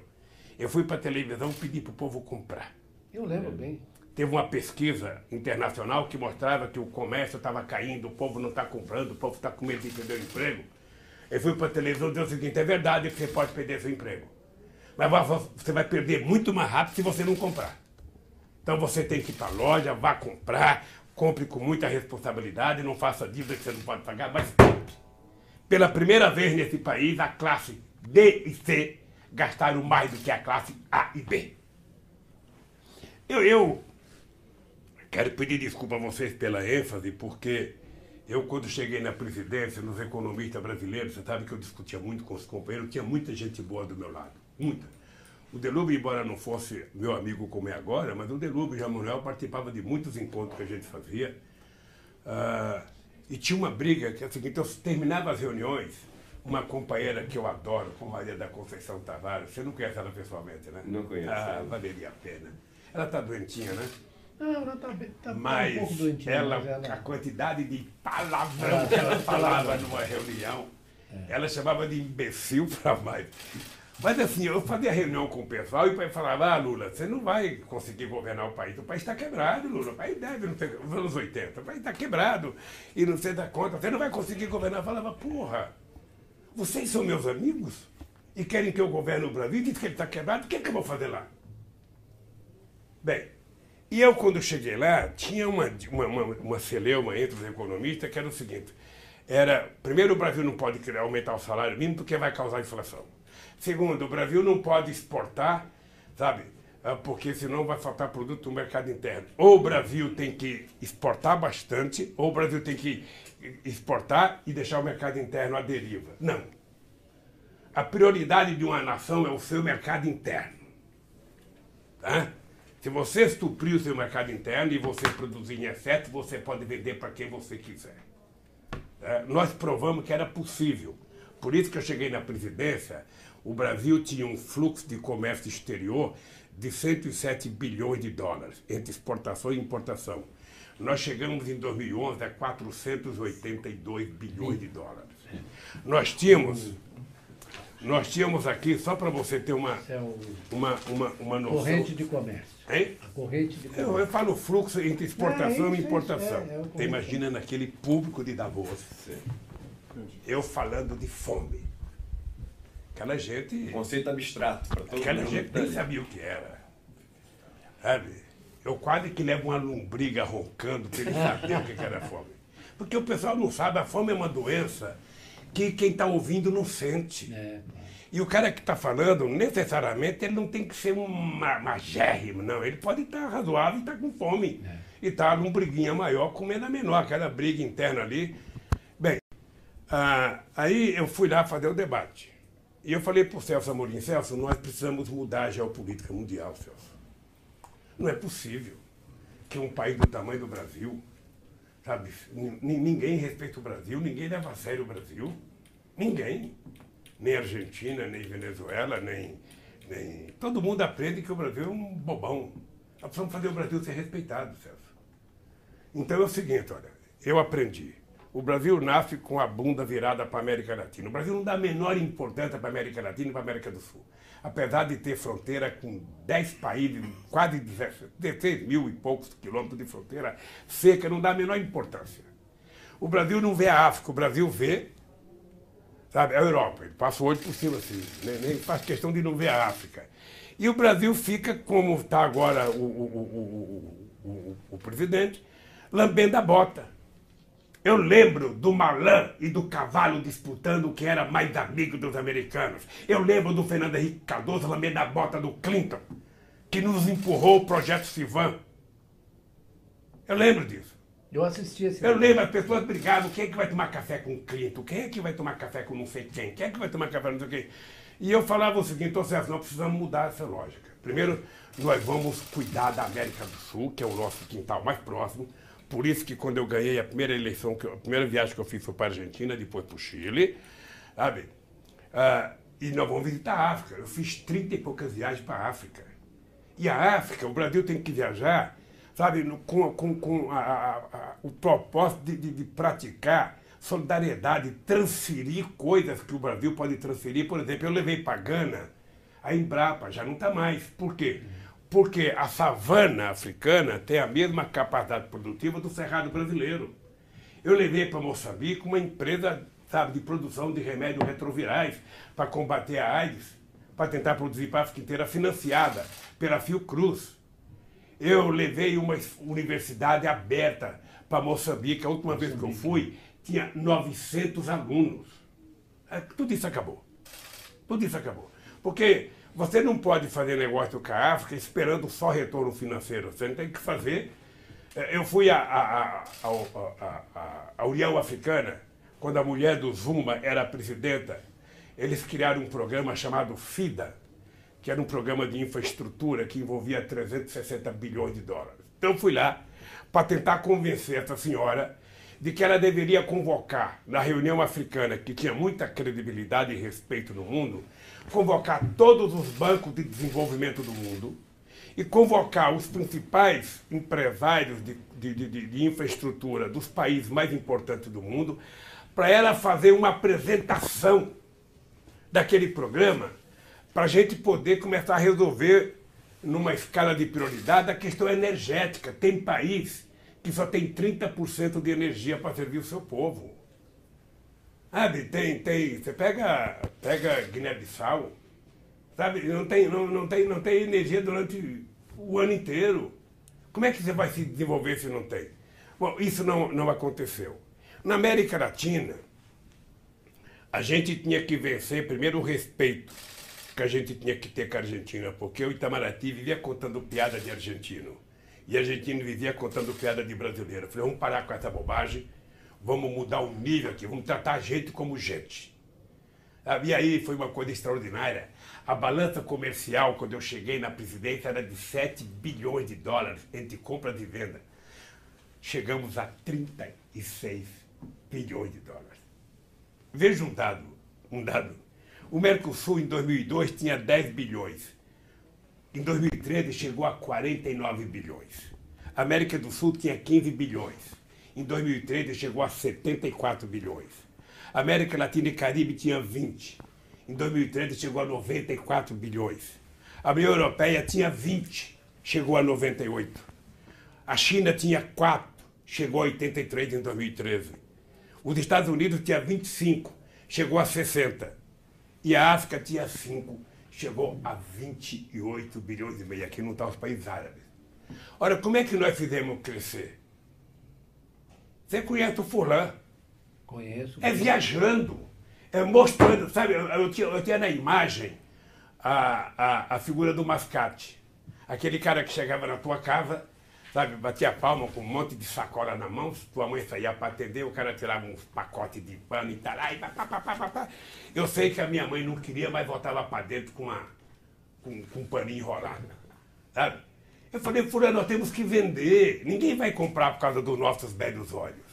eu fui para a televisão pedir para o povo comprar. Eu lembro bem. Teve uma pesquisa internacional que mostrava que o comércio estava caindo, o povo não está comprando, o povo está com medo de perder o emprego. Eu fui para a televisão e disse o seguinte, é verdade que você pode perder seu emprego. Mas você vai perder muito mais rápido se você não comprar. Então você tem que ir para a loja, vá comprar, compre com muita responsabilidade, não faça dívida que você não pode pagar, mas compre. Pela primeira vez nesse país, a classe D e C gastaram mais do que a classe A e B. Eu quero pedir desculpa a vocês pela ênfase, porque eu, quando cheguei na presidência, nos economistas brasileiros, você sabe que eu discutia muito com os companheiros, tinha muita gente boa do meu lado, muita. O Delúbio, embora não fosse meu amigo como é agora, mas o Delúbio e o Jean Manuel participavam de muitos encontros que a gente fazia. E tinha uma briga, que é o seguinte, eu terminava as reuniões, uma companheira que eu adoro, com Maria da Conceição Tavares, você não conhece ela pessoalmente, né? Não conheço. Valeria a pena. Ela está doentinha, né? Não, ela está mas um pouco doentinha. A quantidade de palavrão que ela falava numa reunião, ela chamava de imbecil para mais. Mas assim, eu fazia reunião com o pessoal e o pai falava, ah, Lula, você não vai conseguir governar o país está quebrado, Lula, o país deve, não sei, nos anos 80, o país está quebrado e não sei da conta, você não vai conseguir governar. Eu falava, porra, vocês são meus amigos e querem que eu governe o Brasil, diz que ele está quebrado, o que eu vou fazer lá? Bem, e eu quando cheguei lá, tinha uma celeuma entre os economistas que era o seguinte, primeiro, o Brasil não pode aumentar o salário mínimo porque vai causar inflação. Segundo, o Brasil não pode exportar, sabe? Porque senão vai faltar produto no mercado interno. Ou o Brasil tem que exportar bastante, ou o Brasil tem que exportar e deixar o mercado interno à deriva. Não. A prioridade de uma nação é o seu mercado interno. Tá? Se você suprir o seu mercado interno e você produzir em excesso, você pode vender para quem você quiser. Nós provamos que era possível. Por isso que eu cheguei na presidência, o Brasil tinha um fluxo de comércio exterior de 107 bilhões de dólares, entre exportação e importação. Nós chegamos em 2011 a 482 bilhões de dólares. Nós tínhamos aqui, só para você ter uma noção... Corrente de comércio. Hein? A corrente de comércio. Eu falo fluxo entre exportação e importação. Você imagina naquele público de Davos. Eu falando de fome. Aquela gente... Conceito abstrato para todo mundo. Aquela gente nem sabia o que era. Sabe? Eu quase que levo uma lombriga roncando para ele saber o que era fome. Porque o pessoal não sabe, a fome é uma doença que quem está ouvindo não sente. E o cara que está falando, necessariamente, ele não tem que ser um magérrimo, não. Ele pode estar razoável e estar com fome. E estar num briguinha maior, comendo a menor, aquela briga interna ali. Bem, aí eu fui lá fazer o debate. E eu falei para o Celso Amorim, Celso, nós precisamos mudar a geopolítica mundial, Celso. Não é possível que um país do tamanho do Brasil, sabe, ninguém respeita o Brasil, ninguém leva a sério o Brasil, ninguém. Nem Argentina, nem Venezuela, nem... Todo mundo aprende que o Brasil é um bobão. Nós precisamos fazer o Brasil ser respeitado, Celso. Então é o seguinte, olha, eu aprendi. O Brasil nasce com a bunda virada para a América Latina. O Brasil não dá a menor importância para a América Latina e para a América do Sul. Apesar de ter fronteira com 10 países, quase 16 mil e poucos quilômetros de fronteira seca, não dá a menor importância. O Brasil não vê a África, o Brasil vê, sabe, a Europa. Ele passa o olho por cima assim, nem faz questão de não ver a África. E o Brasil fica, como está agora o presidente, lambendo a bota. Eu lembro do Malan e do Cavalo disputando quem era mais amigo dos americanos. Eu lembro do Fernando Henrique Cardoso lambendo a bota do Clinton, que nos empurrou o projeto Sivan. Eu lembro disso. Eu assisti esse... Eu lembro, as pessoas brigavam, quem é que vai tomar café com o Clinton? Quem é que vai tomar café com não sei quem? Quem é que vai tomar café com não sei quem? E eu falava o seguinte, então, Celso, nós precisamos mudar essa lógica. Primeiro, nós vamos cuidar da América do Sul, que é o nosso quintal mais próximo. Por isso que quando eu ganhei a primeira eleição, a primeira viagem que eu fiz foi para a Argentina, depois para o Chile, sabe? E nós vamos visitar a África. Eu fiz 30 e poucas viagens para a África. E a África, o Brasil tem que viajar, sabe, com o propósito de praticar solidariedade, transferir coisas que o Brasil pode transferir. Por exemplo, eu levei para Gana a Embrapa, já não está mais. Por quê? Porque a savana africana tem a mesma capacidade produtiva do cerrado brasileiro. Eu levei para Moçambique uma empresa, sabe, de produção de remédios retrovirais para combater a AIDS, para tentar produzir para a África inteira, financiada pela Fiocruz. Eu levei uma universidade aberta para Moçambique. A última vez que eu fui, tinha 900 alunos. Tudo isso acabou. Tudo isso acabou. Porque você não pode fazer negócio com a África esperando só retorno financeiro. Você tem que fazer... Eu fui à União Africana, quando a mulher do Zuma era a presidenta. Eles criaram um programa chamado FIDA, que era um programa de infraestrutura que envolvia 360 bilhões de dólares. Então eu fui lá para tentar convencer essa senhora de que ela deveria convocar na reunião africana, que tinha muita credibilidade e respeito no mundo, convocar todos os bancos de desenvolvimento do mundo e convocar os principais empresários de infraestrutura dos países mais importantes do mundo para ela fazer uma apresentação daquele programa para a gente poder começar a resolver, numa escala de prioridade, a questão energética. Tem país que só tem 30% de energia para servir o seu povo. Sabe, você pega Guiné-Bissau, sabe, não tem energia durante o ano inteiro. Como é que você vai se desenvolver se não tem? Bom, isso não aconteceu. Na América Latina, a gente tinha que vencer primeiro o respeito que a gente tinha que ter com a Argentina, porque o Itamaraty vivia contando piada de argentino e a Argentina vivia contando piada de brasileiro. Eu falei, vamos parar com essa bobagem, vamos mudar o nível aqui, vamos tratar a gente como gente. E aí foi uma coisa extraordinária. A balança comercial, quando eu cheguei na presidência, era de 7 bilhões de dólares entre compras e vendas. Chegamos a 36 bilhões de dólares. Veja um dado. O Mercosul, em 2002, tinha 10 bilhões. Em 2013, chegou a 49 bilhões. A América do Sul tinha 15 bilhões. Em 2013, chegou a 74 bilhões. A América Latina e Caribe tinha 20. Em 2013, chegou a 94 bilhões. A União Europeia tinha 20, chegou a 98. A China tinha 4, chegou a 83 em 2013. Os Estados Unidos tinha 25, chegou a 60. E a África tinha 5, chegou a 28 bilhões e meio. Aqui não estão os países árabes. Ora, como é que nós fizemos crescer? Você conhece o Furlan? Conheço. É viajando, é mostrando, sabe? Eu tinha na imagem a figura do mascate. Aquele cara que chegava na tua casa, sabe, batia palma com um monte de sacola na mão, tua mãe saía para atender, o cara tirava uns pacotes de pano e tal, aí, pá. Eu sei que a minha mãe não queria, mas voltava para dentro com um paninho enrolado, sabe? Eu falei, fulano, nós temos que vender, ninguém vai comprar por causa dos nossos belos olhos.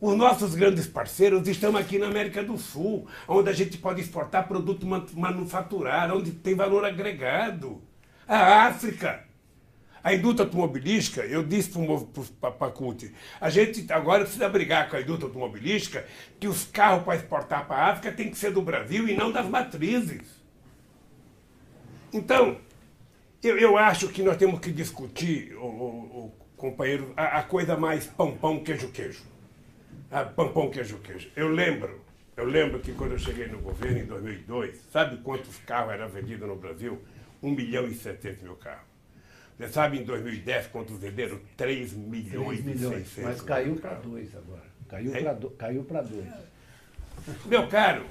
Os nossos grandes parceiros estão aqui na América do Sul, onde a gente pode exportar produto manufaturado, onde tem valor agregado. A África, a indústria automobilística, eu disse para a Pacute, a gente agora precisa brigar com a indústria automobilística que os carros para exportar para a África tem que ser do Brasil e não das matrizes. Então, eu acho que nós temos que discutir, companheiro, a coisa mais pão, queijo. Pão, queijo. Eu lembro que quando eu cheguei no governo em 2002, sabe quantos carros eram vendidos no Brasil? 1.700.000 carros. Você sabe em 2010 quantos venderam? 3 milhões e 600. Mas caiu para 2 agora. Caiu para 2. Meu caro,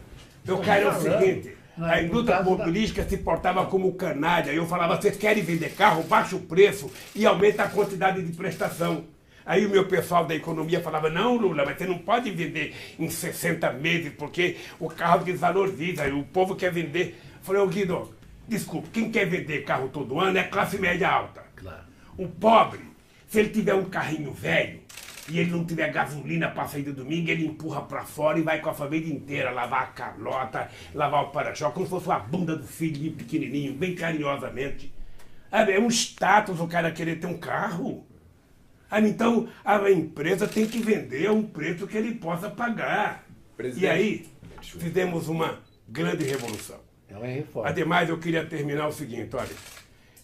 é o seguinte, a indústria automobilística se portava como canalha. Eu falava, vocês querem vender carro, baixa o preço e aumenta a quantidade de prestação. Aí o meu pessoal da economia falava, não, Lula, mas você não pode vender em 60 meses, porque o carro desvaloriza, e o povo quer vender. Eu falei, ô Guido, desculpa, quem quer vender carro todo ano é classe média alta. Claro. O pobre, se ele tiver um carrinho velho e ele não tiver gasolina para sair do domingo, ele empurra para fora e vai com a família inteira lavar a calota, lavar o para-choque, como se fosse uma bunda do filho pequenininho, bem carinhosamente. É um status o cara querer ter um carro. Então, a empresa tem que vender a um preço que ele possa pagar. Presidente. E aí, fizemos uma grande revolução. É uma reforma. Ademais, eu queria terminar o seguinte, olha,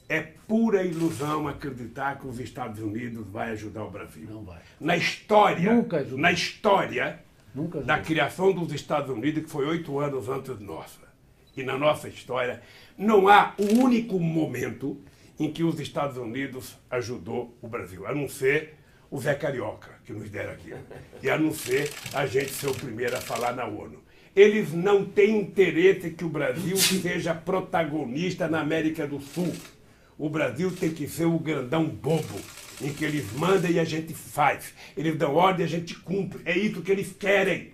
é pura ilusão acreditar que os Estados Unidos vai ajudar o Brasil. Não vai. Na história, Nunca ajudou. na história Nunca da ajudou. criação dos Estados Unidos, que foi 8 anos antes nossa, e na nossa história, não há um único momento em que os Estados Unidos ajudou o Brasil, a não ser o Zé Carioca, que nos deram aqui, e a não ser a gente ser o primeiro a falar na ONU. Eles não têm interesse que o Brasil seja protagonista na América do Sul. O Brasil tem que ser o grandão bobo, em que eles mandam e a gente faz. Eles dão ordem e a gente cumpre. É isso que eles querem.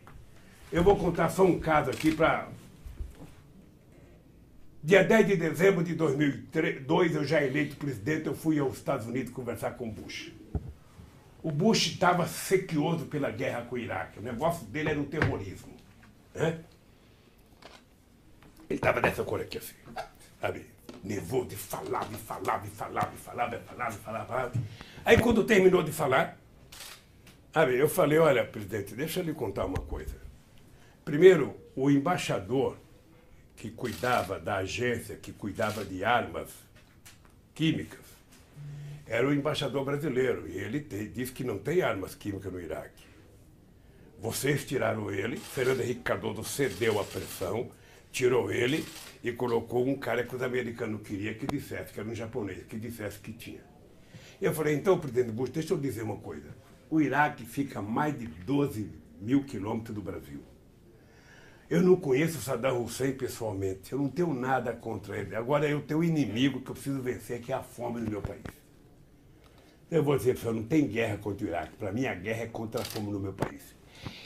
Eu vou contar só um caso aqui para... Dia 10 de dezembro de 2002, eu já eleito presidente, eu fui aos Estados Unidos conversar com o Bush. O Bush estava sequioso pela guerra com o Iraque. O negócio dele era o terrorismo. Né? Ele estava dessa cor aqui, assim, sabe? Nervoso, e falava. Aí, quando terminou de falar, sabe, eu falei, olha, presidente, deixa eu lhe contar uma coisa. Primeiro, o embaixador que cuidava da agência, que cuidava de armas químicas, era o embaixador brasileiro. E ele disse que não tem armas químicas no Iraque. Vocês tiraram ele, Fernando Henrique Cardoso cedeu à pressão, tirou ele e colocou um cara que os americanos queriam que dissesse, que era um japonês, que dissesse que tinha. E eu falei, então, presidente Bush, deixa eu dizer uma coisa. O Iraque fica a mais de 12 mil quilômetros do Brasil. Eu não conheço Saddam Hussein pessoalmente, eu não tenho nada contra ele. Agora eu tenho um inimigo que eu preciso vencer, que é a fome no meu país. Eu vou dizer para você, não tem guerra contra o Iraque. Para mim, a guerra é contra a fome no meu país.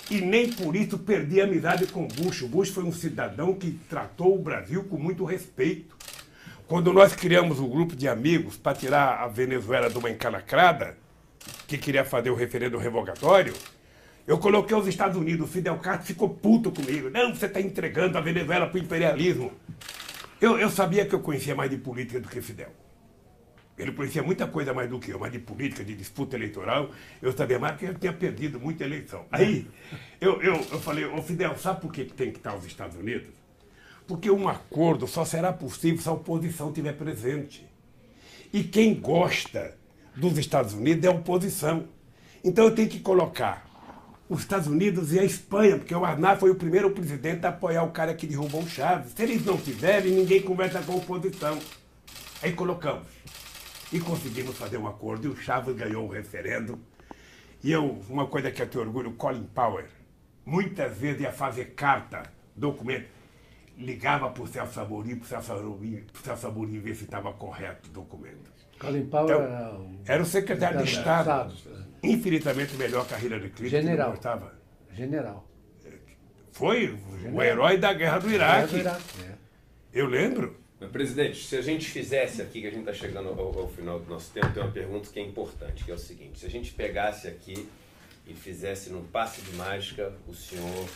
E nem por isso perdi a amizade com o Bush. O Bush foi um cidadão que tratou o Brasil com muito respeito. Quando nós criamos um grupo de amigos para tirar a Venezuela de uma encalacrada, que queria fazer o referendo revogatório, eu coloquei os Estados Unidos. O Fidel Castro ficou puto comigo. Não, você está entregando a Venezuela para o imperialismo. Eu sabia que eu conhecia mais de política do que Fidel. Ele conhecia muita coisa mais do que eu, mas de política, de disputa eleitoral, eu sabia mais, porque eu tinha perdido muita eleição. Aí, eu falei, ô Fidel, sabe por que tem que estar os Estados Unidos? Porque um acordo só será possível se a oposição estiver presente. E quem gosta dos Estados Unidos é a oposição. Então eu tenho que colocar os Estados Unidos e a Espanha, porque o Aznar foi o primeiro presidente a apoiar o cara que derrubou o Chaves. Se eles não tiverem, ninguém conversa com a oposição. Aí colocamos. E conseguimos fazer um acordo, e o Chaves ganhou o referendo. E uma coisa que eu tenho orgulho, o Colin Powell, muitas vezes ia fazer carta, documento, ligava para o Celso Amorim, para o Celso Amorim ver se estava correto o documento. Colin Powell então, era o secretário de Estado, infinitamente melhor que a Hillary Clinton. General. Gostava. General. Foi o herói da guerra do Iraque. Eu lembro. Mas, presidente, se a gente fizesse aqui, que a gente está chegando ao final do nosso tempo, tem uma pergunta que é importante, que é o seguinte: se a gente pegasse aqui e fizesse num passe de mágica o senhor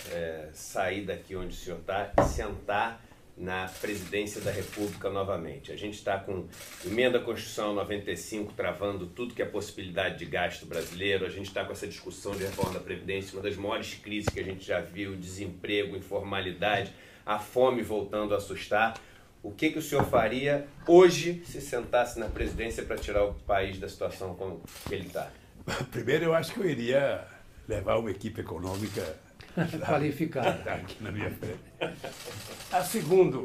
sair daqui onde o senhor está e sentar na presidência da República novamente. A gente está com emenda à Constituição 95 travando tudo que é possibilidade de gasto brasileiro, a gente está com essa discussão de reforma da Previdência, uma das maiores crises que a gente já viu, desemprego, informalidade, a fome voltando a assustar. O que o senhor faria hoje se sentasse na presidência para tirar o país da situação como que ele está? Primeiro, eu acho que eu iria levar uma equipe econômica qualificada aqui na minha frente.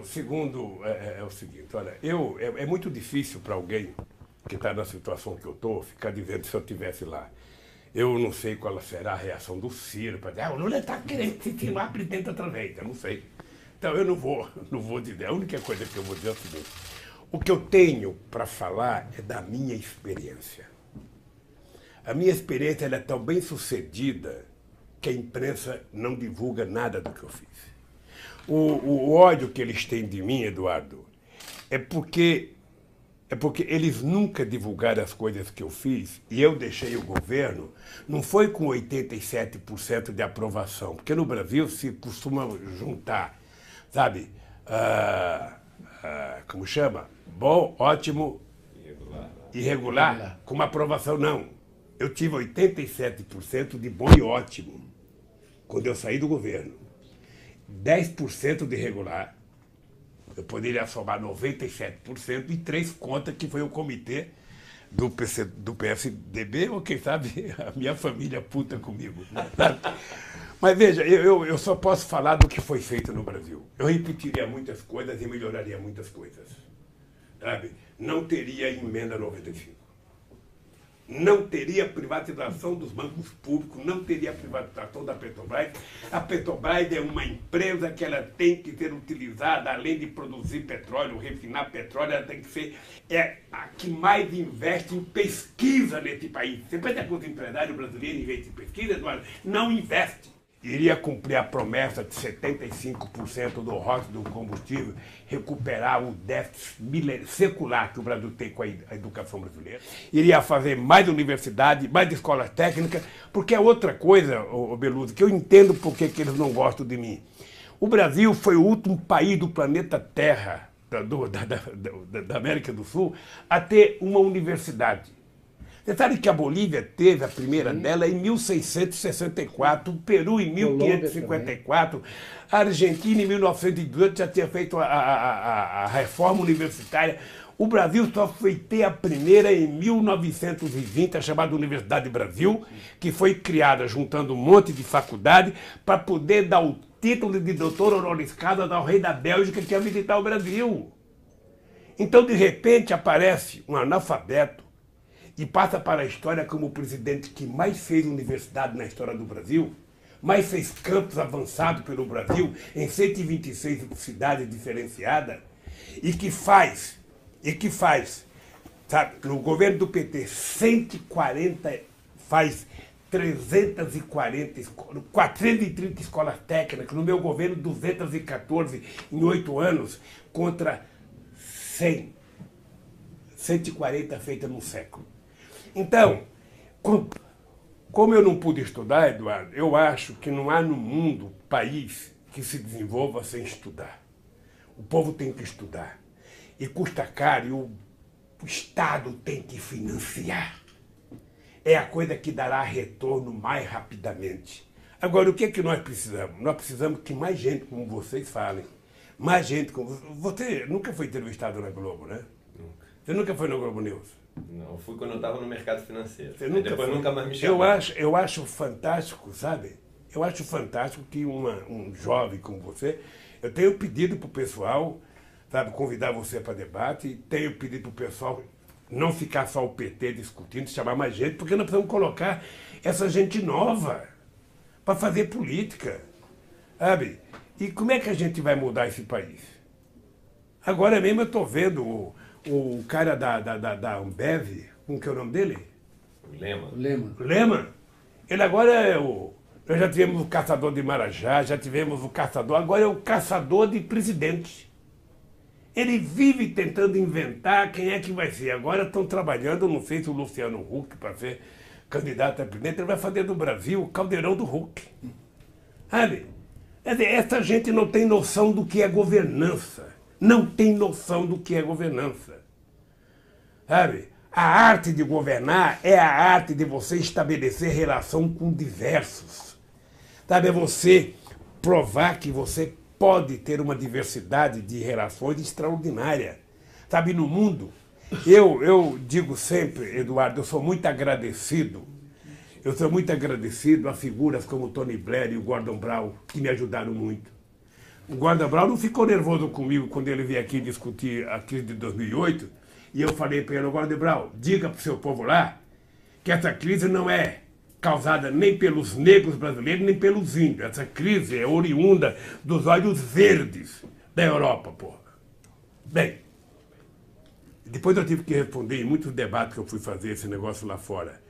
Segundo é o seguinte, olha, é muito difícil para alguém que está na situação que eu estou ficar dizendo se eu estivesse lá. Eu não sei qual será a reação do Ciro para dizer, o Lula está querendo se firmar presidente outra vez. Eu não sei. Então eu não vou dizer. A única coisa que eu vou dizer é o seguinte: o que eu tenho para falar é da minha experiência. A minha experiência ela é tão bem sucedida que a imprensa não divulga nada do que eu fiz. O ódio que eles têm de mim, Eduardo, é porque eles nunca divulgaram as coisas que eu fiz e eu deixei o governo, não foi com 87% de aprovação, porque no Brasil se costuma juntar, sabe, como chama? Bom, ótimo, irregular, com uma aprovação não. Eu tive 87% de bom e ótimo quando eu saí do governo. 10% de irregular. Eu poderia somar 97% e 3 contas que foi o comitê do PSDB, ou quem sabe a minha família puta comigo. Sabe? Mas veja, eu só posso falar do que foi feito no Brasil. Eu repetiria muitas coisas e melhoraria muitas coisas. Sabe? Não teria emenda 95. Não teria privatização dos bancos públicos, não teria privatização da Petrobras. A Petrobras é uma empresa que ela tem que ser utilizada, além de produzir petróleo, refinar petróleo, ela tem que ser a que mais investe em pesquisa nesse país. Você pensa que os empresários brasileiros investem em pesquisa, Eduardo? Não investe. Iria cumprir a promessa de 75% do rosto do combustível, recuperar o déficit secular que o Brasil tem com a educação brasileira. Iria fazer mais universidade, mais escolas técnicas, porque é outra coisa, Beluso, que eu entendo por que eles não gostam de mim. O Brasil foi o último país do planeta Terra, da América do Sul, a ter uma universidade. Você sabe que a Bolívia teve a primeira dela em 1664, o Peru em 1554, a Argentina em 1918 já tinha feito a reforma universitária. O Brasil só foi ter a primeira em 1920, a chamada Universidade do Brasil, que foi criada juntando um monte de faculdade para poder dar o título de doutor honoris causa ao rei da Bélgica que ia visitar o Brasil. Então, de repente, aparece um analfabeto e passa para a história como o presidente que mais fez universidade na história do Brasil, mais fez campos avançados pelo Brasil, em 126 cidades diferenciadas, e que faz, sabe, no governo do PT, 430 escolas técnicas, no meu governo 214 em 8 anos, contra 140 feitas num século. Então, como eu não pude estudar, Eduardo, eu acho que não há no mundo país que se desenvolva sem estudar. O povo tem que estudar. E custa caro, e o Estado tem que financiar. É a coisa que dará retorno mais rapidamente. Agora, o que é que nós precisamos? Nós precisamos que mais gente como vocês falem. Mais gente como você. Nunca foi entrevistado na Globo, né? Nunca. Você nunca foi na Globo News? Não, fui quando eu estava no mercado financeiro. Depois nunca mais me chamaram. Eu acho fantástico, sabe? Eu acho fantástico que um jovem como você... Eu tenho pedido para o pessoal, sabe, convidar você para debate, e tenho pedido para o pessoal não ficar só o PT discutindo, chamar mais gente, porque nós precisamos colocar essa gente nova para fazer política, sabe? E como é que a gente vai mudar esse país? Agora mesmo eu estou vendo o cara da Ambev, como que é o nome dele? Lema. Ele agora é nós já tivemos o caçador de Marajá, já tivemos o caçador, agora é o caçador de presidente. Ele vive tentando inventar quem é que vai ser. Agora estão trabalhando, não sei se o Luciano Huck, para ser candidato a presidente, ele vai fazer do Brasil o caldeirão do Huck. Sabe? Essa gente não tem noção do que é governança. Não tem noção do que é governança. Sabe? A arte de governar é a arte de você estabelecer relação com diversos. Sabe? É você provar que você pode ter uma diversidade de relações extraordinária. Sabe, no mundo, eu digo sempre, Eduardo, eu sou muito agradecido a figuras como o Tony Blair e o Gordon Brown, que me ajudaram muito. O Gordon Brown não ficou nervoso comigo quando ele veio aqui discutir a crise de 2008, e eu falei para ele, Gordon Brown, diga para o seu povo lá que essa crise não é causada nem pelos negros brasileiros, nem pelos índios. Essa crise é oriunda dos olhos verdes da Europa, porra. Bem, depois eu tive que responder em muitos debates que eu fui fazer esse negócio lá fora.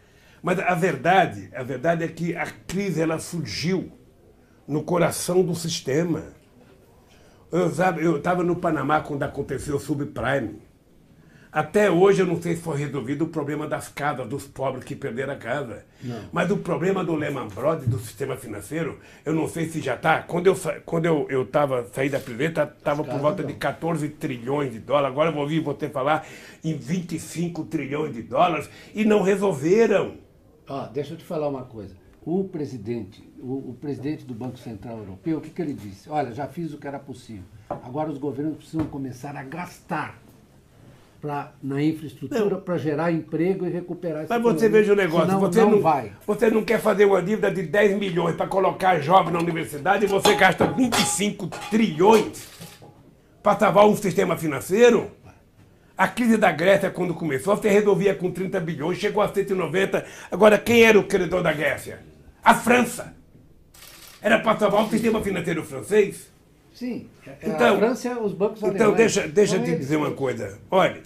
Mas a verdade é que a crise ela surgiu no coração do sistema. Eu estava no Panamá quando aconteceu o subprime. Até hoje eu não sei se foi resolvido o problema das casas, dos pobres que perderam a casa. Não. Mas o problema do Lehman Brothers, do sistema financeiro, eu não sei se já está. Quando eu saí da prisão, estava por volta de 14 trilhões de dólares. Agora eu vou ouvir você falar em 25 trilhões de dólares e não resolveram. Deixa eu te falar uma coisa. O presidente do Banco Central Europeu, o que ele disse? Olha, já fiz o que era possível. Agora os governos precisam começar a gastar na infraestrutura para gerar emprego e recuperar essa economia. Mas você veja o negócio, senão você não quer fazer uma dívida de 10 milhões para colocar jovens na universidade e você gasta 25 trilhões para salvar um sistema financeiro? A crise da Grécia, quando começou, você resolvia com 30 bilhões, chegou a 190. Agora, quem era o credor da Grécia? A França. Era para salvar o sistema financeiro francês? Sim, então, a França, os bancos alemães. Então, deixa eu te dizer uma coisa. Olha,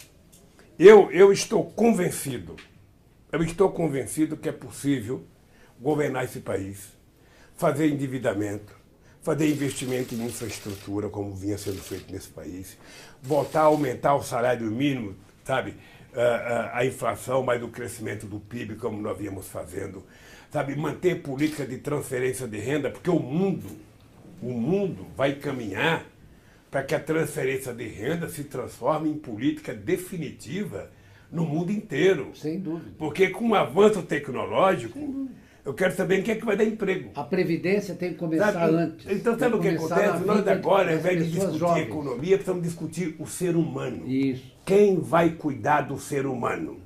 eu estou convencido que é possível governar esse país, fazer endividamento, fazer investimento em infraestrutura, como vinha sendo feito nesse país, voltar a aumentar o salário mínimo, sabe, a inflação, mais o crescimento do PIB, como nós víamos fazendo, sabe, manter política de transferência de renda, porque o mundo vai caminhar para que a transferência de renda se transforme em política definitiva no mundo inteiro. Sem dúvida. Porque com o avanço tecnológico, eu quero saber em que é que vai dar emprego. A Previdência tem que começar Sabe? antes. Então, sabe o que Tem começar acontece? na Nós vida agora, ao das invés de pessoas discutir jovens. economia, precisamos discutir o ser humano. Isso. Quem vai cuidar do ser humano?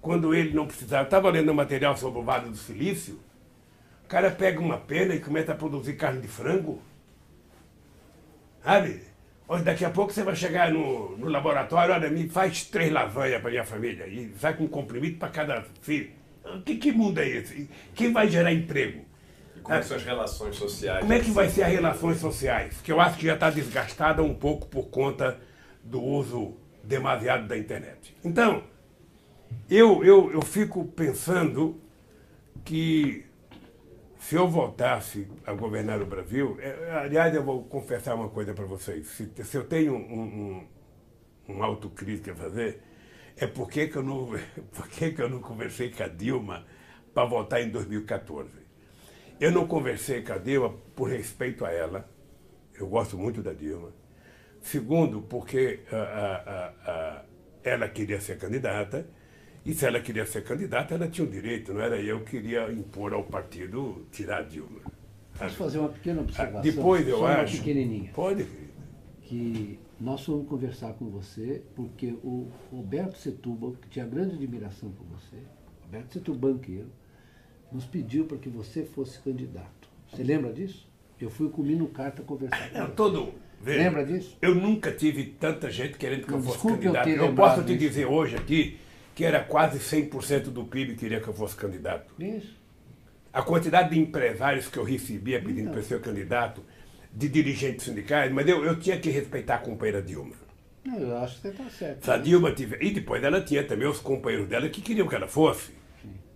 Quando ele não precisar. Eu estava lendo um material sobre o Vale do Silício, o cara pega uma pena e começa a produzir carne de frango. Sabe? Olha, daqui a pouco você vai chegar no laboratório, olha, me faz 3 lasanhas para minha família e sai com um comprimido para cada filho. Que mundo é esse? Quem vai gerar emprego? E como são as relações sociais? Como é que vai ser as relações sociais? Que eu acho que já está desgastada um pouco por conta do uso demasiado da internet. Então, eu fico pensando que se eu voltasse a governar o Brasil, aliás, eu vou confessar uma coisa para vocês. Se eu tenho um autocrítica a fazer, é por que eu não conversei com a Dilma para votar em 2014. Eu não conversei com a Dilma por respeito a ela. Eu gosto muito da Dilma. Segundo, porque ela queria ser candidata. E se ela queria ser candidata, ela tinha o direito, não era eu que queria impor ao partido tirar a Dilma. Posso fazer uma pequena observação? Depois eu só uma acho. pequenininha. Pode, querida. Que nós fomos conversar com você porque o Roberto Setúbal, que tinha grande admiração por você, Roberto Setúbal banqueiro, nos pediu para que você fosse candidato. Você lembra disso? Eu fui com o Mino Carta conversar com você. Veja, lembra disso? Eu nunca tive tanta gente querendo que eu fosse Desculpe eu candidato. ter Eu lembrado posso te disso. dizer hoje aqui que era quase 100% do PIB que queria que eu fosse candidato. Isso. A quantidade de empresários que eu recebia pedindo Então. para ser candidato, de dirigentes sindicais, mas eu tinha que respeitar a companheira Dilma. Não, eu acho que você está certo. Se a Dilma tiver. E depois ela tinha também os companheiros dela que queriam que ela fosse.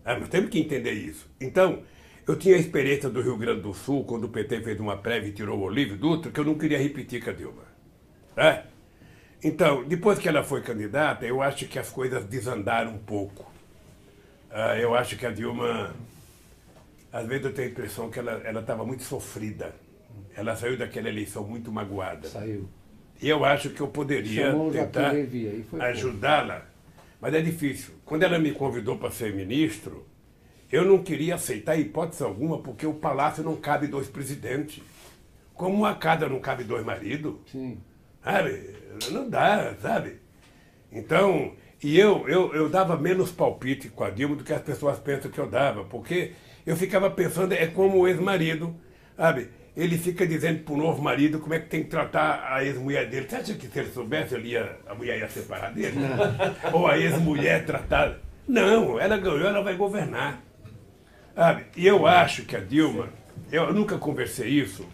Nós temos que entender isso. Então, eu tinha a experiência do Rio Grande do Sul, quando o PT fez uma prévia e tirou o Olívio Dutra, que eu não queria repetir com a Dilma. É? Então, depois que ela foi candidata, eu acho que as coisas desandaram um pouco. Eu acho que a Dilma, às vezes eu tenho a impressão que ela estava muito sofrida. Ela saiu daquela eleição muito magoada. Saiu. E eu acho que eu poderia Chamou o tentar Joaquim Levy, aí foi ajudá-la. Mas é difícil. Quando ela me convidou para ser ministro, eu não queria aceitar hipótese alguma, porque o palácio não cabe 2 presidentes. Como uma casa não cabe 2 maridos. Sim. Sabe? Não dá, sabe? Então, e eu dava menos palpite com a Dilma do que as pessoas pensam que eu dava, porque eu ficava pensando, é como o ex-marido, sabe? Ele fica dizendo para o novo marido como é que tem que tratar a ex-mulher dele. Você acha que se ele soubesse, a mulher ia separar dele? Ou a ex-mulher tratar... Não, ela ganhou, ela vai governar. Sabe? E eu acho que a Dilma... Eu nunca conversei isso.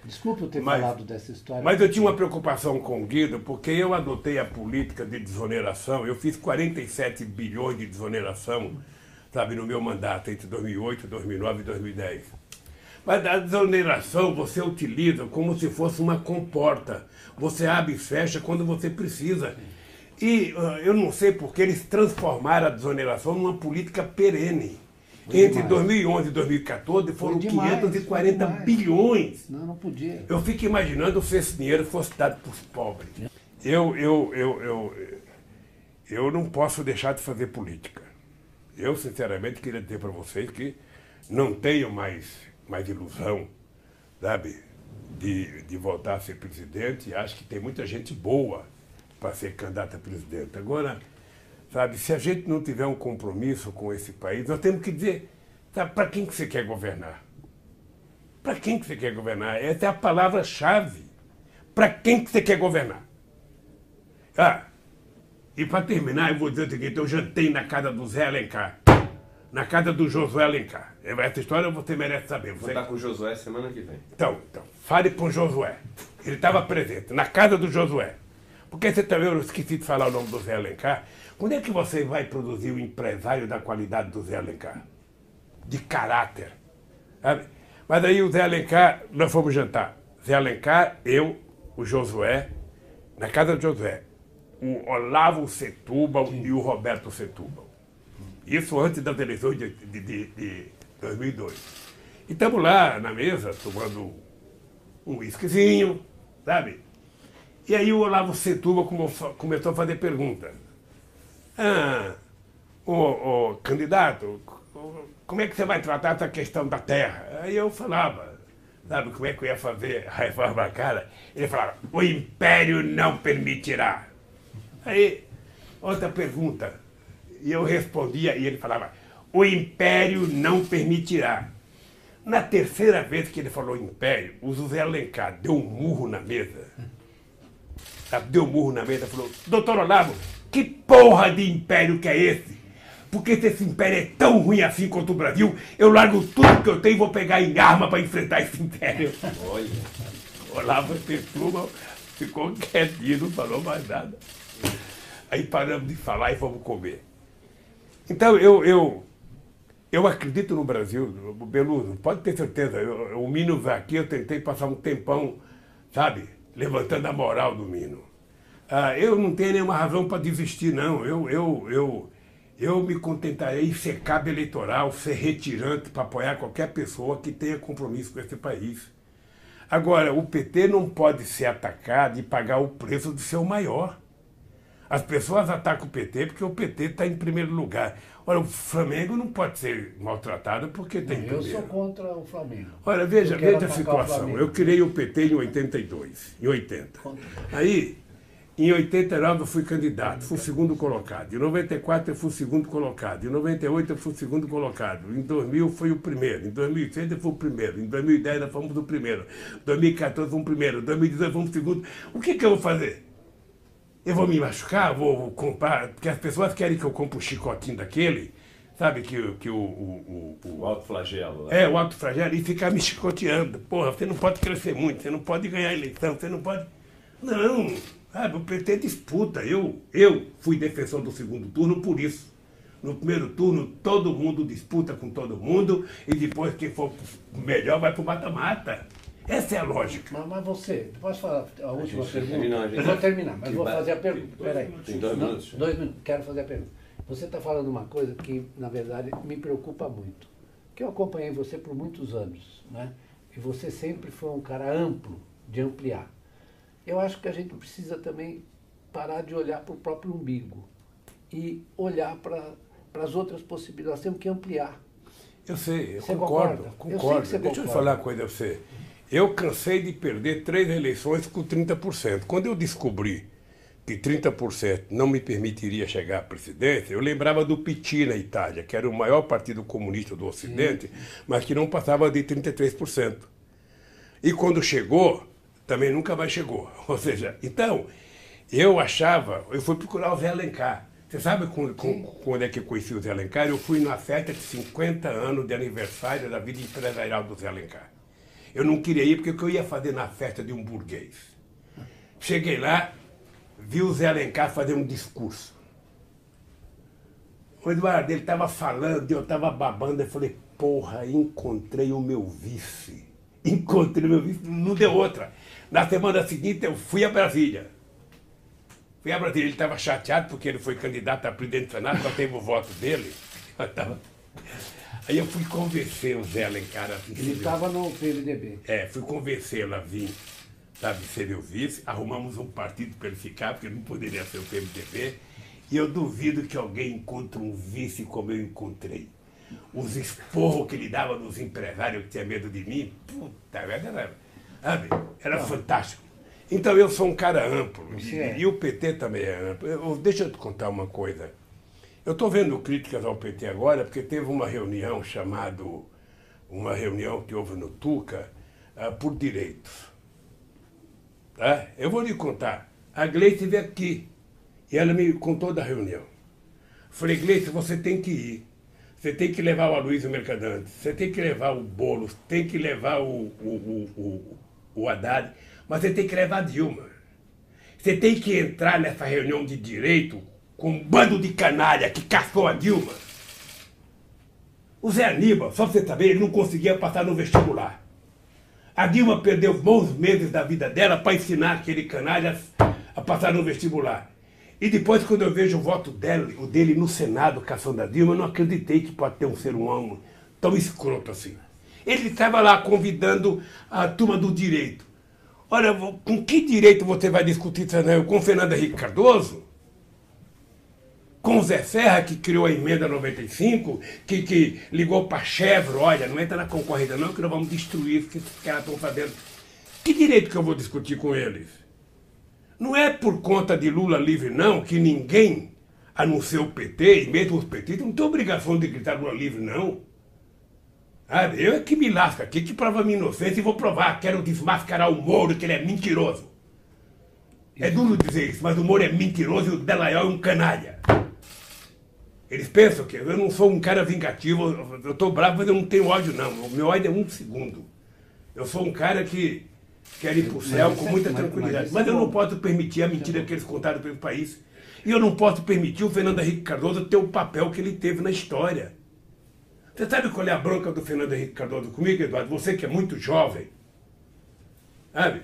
Desculpe eu ter falado dessa história. Mas eu tinha uma preocupação com o Guido, porque eu adotei a política de desoneração. Eu fiz 47 bilhões de desoneração, sabe, no meu mandato, entre 2008, 2009 e 2010. Mas a desoneração você utiliza como se fosse uma comporta. Você abre e fecha quando você precisa. E eu não sei porque eles transformaram a desoneração numa política perene. Entre 2011 e 2014 foram 540 bilhões. Não podia. Eu fico imaginando se esse dinheiro fosse dado para os pobres. Eu não posso deixar de fazer política. Eu, sinceramente, queria dizer para vocês que não tenho mais ilusão, sabe, de voltar a ser presidente. E acho que tem muita gente boa para ser candidata a presidente. Agora, sabe, se a gente não tiver um compromisso com esse país, nós temos que dizer, sabe, para quem que você quer governar? Para quem que você quer governar? Essa é a palavra-chave. Para quem que você quer governar? E para terminar, eu vou dizer o seguinte, eu jantei na casa do Zé Alencar, na casa do Josué Alencar. Essa história você merece saber. Vou estar com o Josué semana que vem. Então, fale para o Josué. Ele estava presente, na casa do Josué. Porque você também, eu esqueci de falar o nome do Zé Alencar. Quando é que você vai produzir o empresário da qualidade do Zé Alencar? De caráter. Sabe? Mas aí o Zé Alencar, nós fomos jantar. Zé Alencar, eu, o Josué, na casa do Josué, o Olavo Setúbal e o Roberto Setúbal. Isso antes das eleições de 2002. E estamos lá na mesa, tomando um whiskyzinho, sabe? E aí o Olavo Setúbal começou a fazer perguntas. o candidato, como é que você vai tratar essa questão da terra? Aí eu falava, sabe como é que eu ia fazer a reforma agrária? Ele falava, o império não permitirá. Aí, outra pergunta, e eu respondia, e ele falava, o império não permitirá. Na terceira vez que ele falou império, o José Alencar deu um murro na mesa. Sabe, deu um murro na mesa e falou, doutor Olavo, que porra de império que é esse? Porque se esse império é tão ruim assim quanto o Brasil, eu largo tudo que eu tenho e vou pegar em arma para enfrentar esse império. Olha. Olavo Petrucci ficou quietinho, não falou mais nada. Aí paramos de falar e fomos comer. Então, eu acredito no Brasil, Beluso, pode ter certeza. O Minos aqui, eu tentei passar um tempão, sabe, levantando a moral do Minos. Eu não tenho nenhuma razão para desistir, não. Eu me contentarei em ser cabo eleitoral, ser retirante para apoiar qualquer pessoa que tenha compromisso com esse país. Agora, o PT não pode ser atacado e pagar o preço de ser o maior. As pessoas atacam o PT porque o PT está em primeiro lugar. Ora, o Flamengo não pode ser maltratado porque tem primeiro. Eu sou contra o Flamengo. Olha, veja a situação. Eu criei o PT em 82, em 80. Aí, em 89 eu fui candidato, fui segundo colocado. Em 94 eu fui segundo colocado. Em 98 eu fui segundo colocado. Em 2000 fui o primeiro. Em 2006 eu fui o primeiro. Em 2010 nós fomos o primeiro. Em 2014 fomos o primeiro. Em 2018 fomos o segundo. O que eu vou fazer? Eu vou me machucar? Vou comprar? Porque as pessoas querem que eu compre um chicotinho daquele, sabe? O alto flagelo. Né? O alto flagelo e ficar me chicoteando. Porra, você não pode crescer muito, você não pode ganhar eleição, você não pode... Não, sabe? O PT disputa. Eu fui defensor do segundo turno por isso. No primeiro turno, todo mundo disputa com todo mundo e depois quem for melhor vai pro mata-mata. Essa é a lógica. Mas você, posso falar a última pergunta? terminou, eu vou terminar, mas vou fazer a pergunta. Peraí. Tem 2 minutos? 2 minutos, quero fazer a pergunta. Você está falando uma coisa que, na verdade, me preocupa muito. Que eu acompanhei você por muitos anos, né? E você sempre foi um cara amplo, de ampliar. Eu acho que a gente precisa também parar de olhar para o próprio umbigo e olhar para as outras possibilidades. Nós temos que ampliar. Eu sei, eu você concordo. Eu sei que você Deixa eu falar uma coisa a você. Eu cansei de perder 3 eleições com 30%. Quando eu descobri que 30% não me permitiria chegar à presidência, eu lembrava do PT na Itália, que era o maior partido comunista do Ocidente, mas que não passava de 33%. E quando chegou, também nunca mais chegou. Ou seja, então, eu fui procurar o Zé Alencar. Você sabe quando é que eu conheci o Zé Alencar? Eu fui na festa de 50 anos de aniversário da vida empresarial do Zé Alencar. Eu não queria ir porque o que eu ia fazer na festa de um burguês? Cheguei lá, vi o Zé Alencar fazer um discurso. O Eduardo, ele estava falando, eu estava babando, eu falei, porra, encontrei o meu vice. Encontrei o meu vice, não deu outra. Na semana seguinte eu fui a Brasília. Ele estava chateado porque ele foi candidato a presidente do Senado, só teve o voto dele. Aí eu fui convencer o Zé Alencar a vir. Ele estava no PMDB. Fui convencê-lo a vir, sabe, ser meu vice. Arrumamos um partido para ele ficar, porque ele não poderia ser o PMDB. E eu duvido que alguém encontre um vice como eu encontrei. Os esporros que ele dava nos empresários que tinham medo de mim, puta, era fantástico. Então eu sou um cara amplo, e o PT também é amplo. Deixa eu te contar uma coisa. Eu estou vendo críticas ao PT agora, porque teve uma reunião que houve no Tuca, por direitos. Tá? Eu vou lhe contar. A Gleice veio aqui, e ela me contou da reunião. Falei, Gleice, você tem que ir. Você tem que levar o Aloysio Mercadante, você tem que levar o Boulos, tem que levar o Haddad, mas você tem que levar a Dilma. Você tem que entrar nessa reunião de direito com um bando de canalha que caçou a Dilma. O Zé Aníbal, só pra você saber, ele não conseguia passar no vestibular. A Dilma perdeu bons meses da vida dela para ensinar aquele canalha a passar no vestibular. E depois, quando eu vejo o voto dele no Senado, caçando a Dilma, eu não acreditei que pode ter um ser humano tão escroto assim. Ele estava lá convidando a turma do direito. Olha, com que direito você vai discutir isso com o Fernando Henrique Cardoso? Com o Zé Serra, que criou a emenda 95, que ligou para a Chevron, olha, não entra na concorrência não, que nós vamos destruir o que esses caras estão fazendo. Que direito que eu vou discutir com eles? Não é por conta de Lula livre, não, que ninguém anunciou o PT, e mesmo os petistas não tem obrigação de gritar Lula livre, não. Eu é que me lasco aqui, que prova a minha inocência e vou provar. Quero desmascarar o Moro, que ele é mentiroso. É duro dizer isso, mas o Moro é mentiroso e o Dallagnol é um canalha. Eles pensam que eu não sou um cara vingativo, eu estou bravo, mas eu não tenho ódio, não. O meu ódio é 1 segundo. Eu sou um cara que quer ir para o céu com muita tranquilidade. Mas eu não posso permitir a mentira que eles contaram pelo país. E eu não posso permitir o Fernando Henrique Cardoso ter o papel que ele teve na história. Você sabe qual é a bronca do Fernando Henrique Cardoso comigo, Eduardo? Você que é muito jovem, sabe?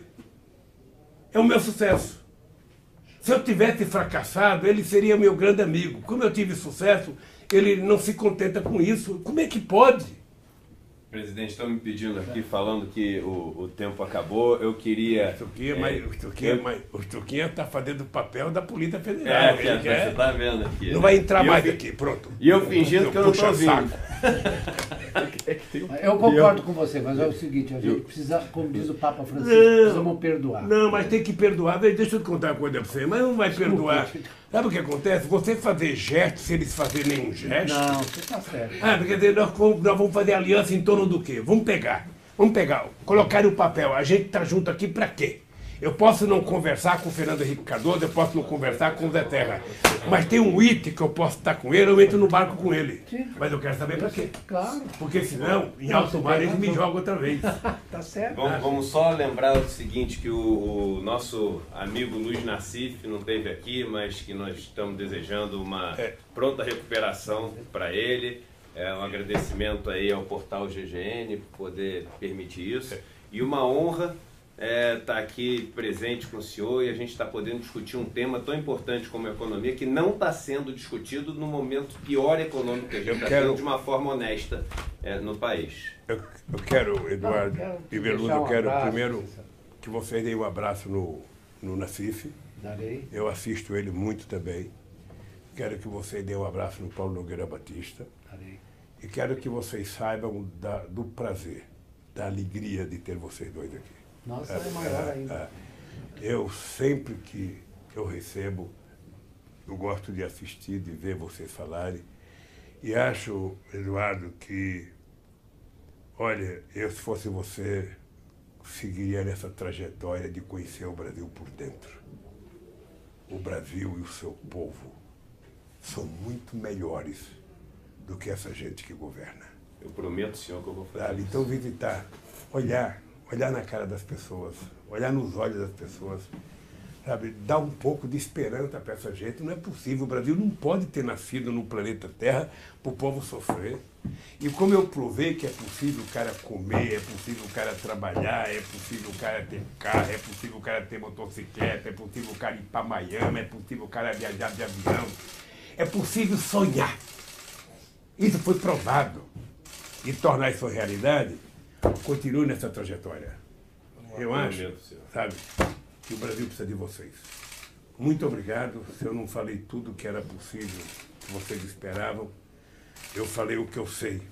É o meu sucesso. Se eu tivesse fracassado, ele seria meu grande amigo. Como eu tive sucesso, ele não se contenta com isso. Como é que pode? Presidente, estão me pedindo aqui, falando que o tempo acabou. Eu queria... O Tuquinha está fazendo o papel da Polícia Federal. Você está vendo aqui. Não vai entrar mais aqui, pronto. E eu fingindo que eu não estou ouvindo. Eu concordo com você, mas é o seguinte, a gente precisa, como diz o Papa Francisco, precisamos perdoar. Não, mas tem que perdoar. Deixa eu te contar uma coisa para você, mas não vai perdoar. Sabe o que acontece? Você fazer gestos, se eles fazerem nenhum gesto... Não, você está certo. Quer dizer, nós vamos fazer aliança em torno do quê? Vamos pegar, colocar o papel. A gente está junto aqui para quê? Eu posso não conversar com o Fernando Henrique Cardoso, eu posso não conversar com o Zé Terra. Mas tem um item que eu posso estar com ele, eu entro no barco com ele. Sim. Mas eu quero saber para quê. Claro. Porque senão, em alto mar, ele me joga outra vez. Tá certo. Vamos só lembrar o seguinte, que o nosso amigo Luiz Nassif não esteve aqui, mas que nós estamos desejando uma pronta recuperação para ele. Um agradecimento aí ao portal GGN por poder permitir isso. E uma honra estar aqui presente com o senhor, e a gente está podendo discutir um tema tão importante como a economia, que não está sendo discutido no momento pior econômico que a gente está tendo, de uma forma honesta no país. Eu quero, Eduardo e Veludo, eu quero primeiro que vocês deem um abraço no Nassif. Darei. Eu assisto ele muito também. Quero que vocês deem um abraço no Paulo Nogueira Batista. Darei. E quero que vocês saibam do prazer, da alegria de ter vocês dois aqui. Nossa, é maior ainda. Eu sempre que eu recebo, eu gosto de assistir, de ver vocês falarem. E acho, Eduardo, que, olha, eu se fosse você, seguiria nessa trajetória de conhecer o Brasil por dentro. O Brasil e o seu povo são muito melhores do que essa gente que governa. Eu prometo, senhor, que eu vou fazer isso. Então visitar, olhar na cara das pessoas, olhar nos olhos das pessoas, sabe, dar um pouco de esperança para essa gente. Não é possível, o Brasil não pode ter nascido no planeta Terra para o povo sofrer. E como eu provei que é possível o cara comer, é possível o cara trabalhar, é possível o cara ter carro, é possível o cara ter motocicleta, é possível o cara ir para Miami, é possível o cara viajar de avião, é possível sonhar. Isso foi provado. E tornar isso realidade, continue nessa trajetória. Eu acho, sabe, que o Brasil precisa de vocês. Muito obrigado. Se eu não falei tudo que era possível, que vocês esperavam, eu falei o que eu sei.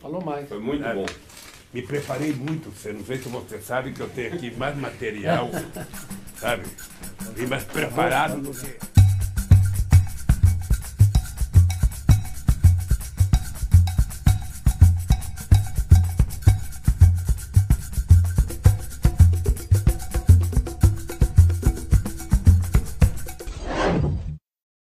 Falou mais. Foi muito bom. Me preparei muito, não sei se você sabe que eu tenho aqui mais material, sabe? E mais preparado do que...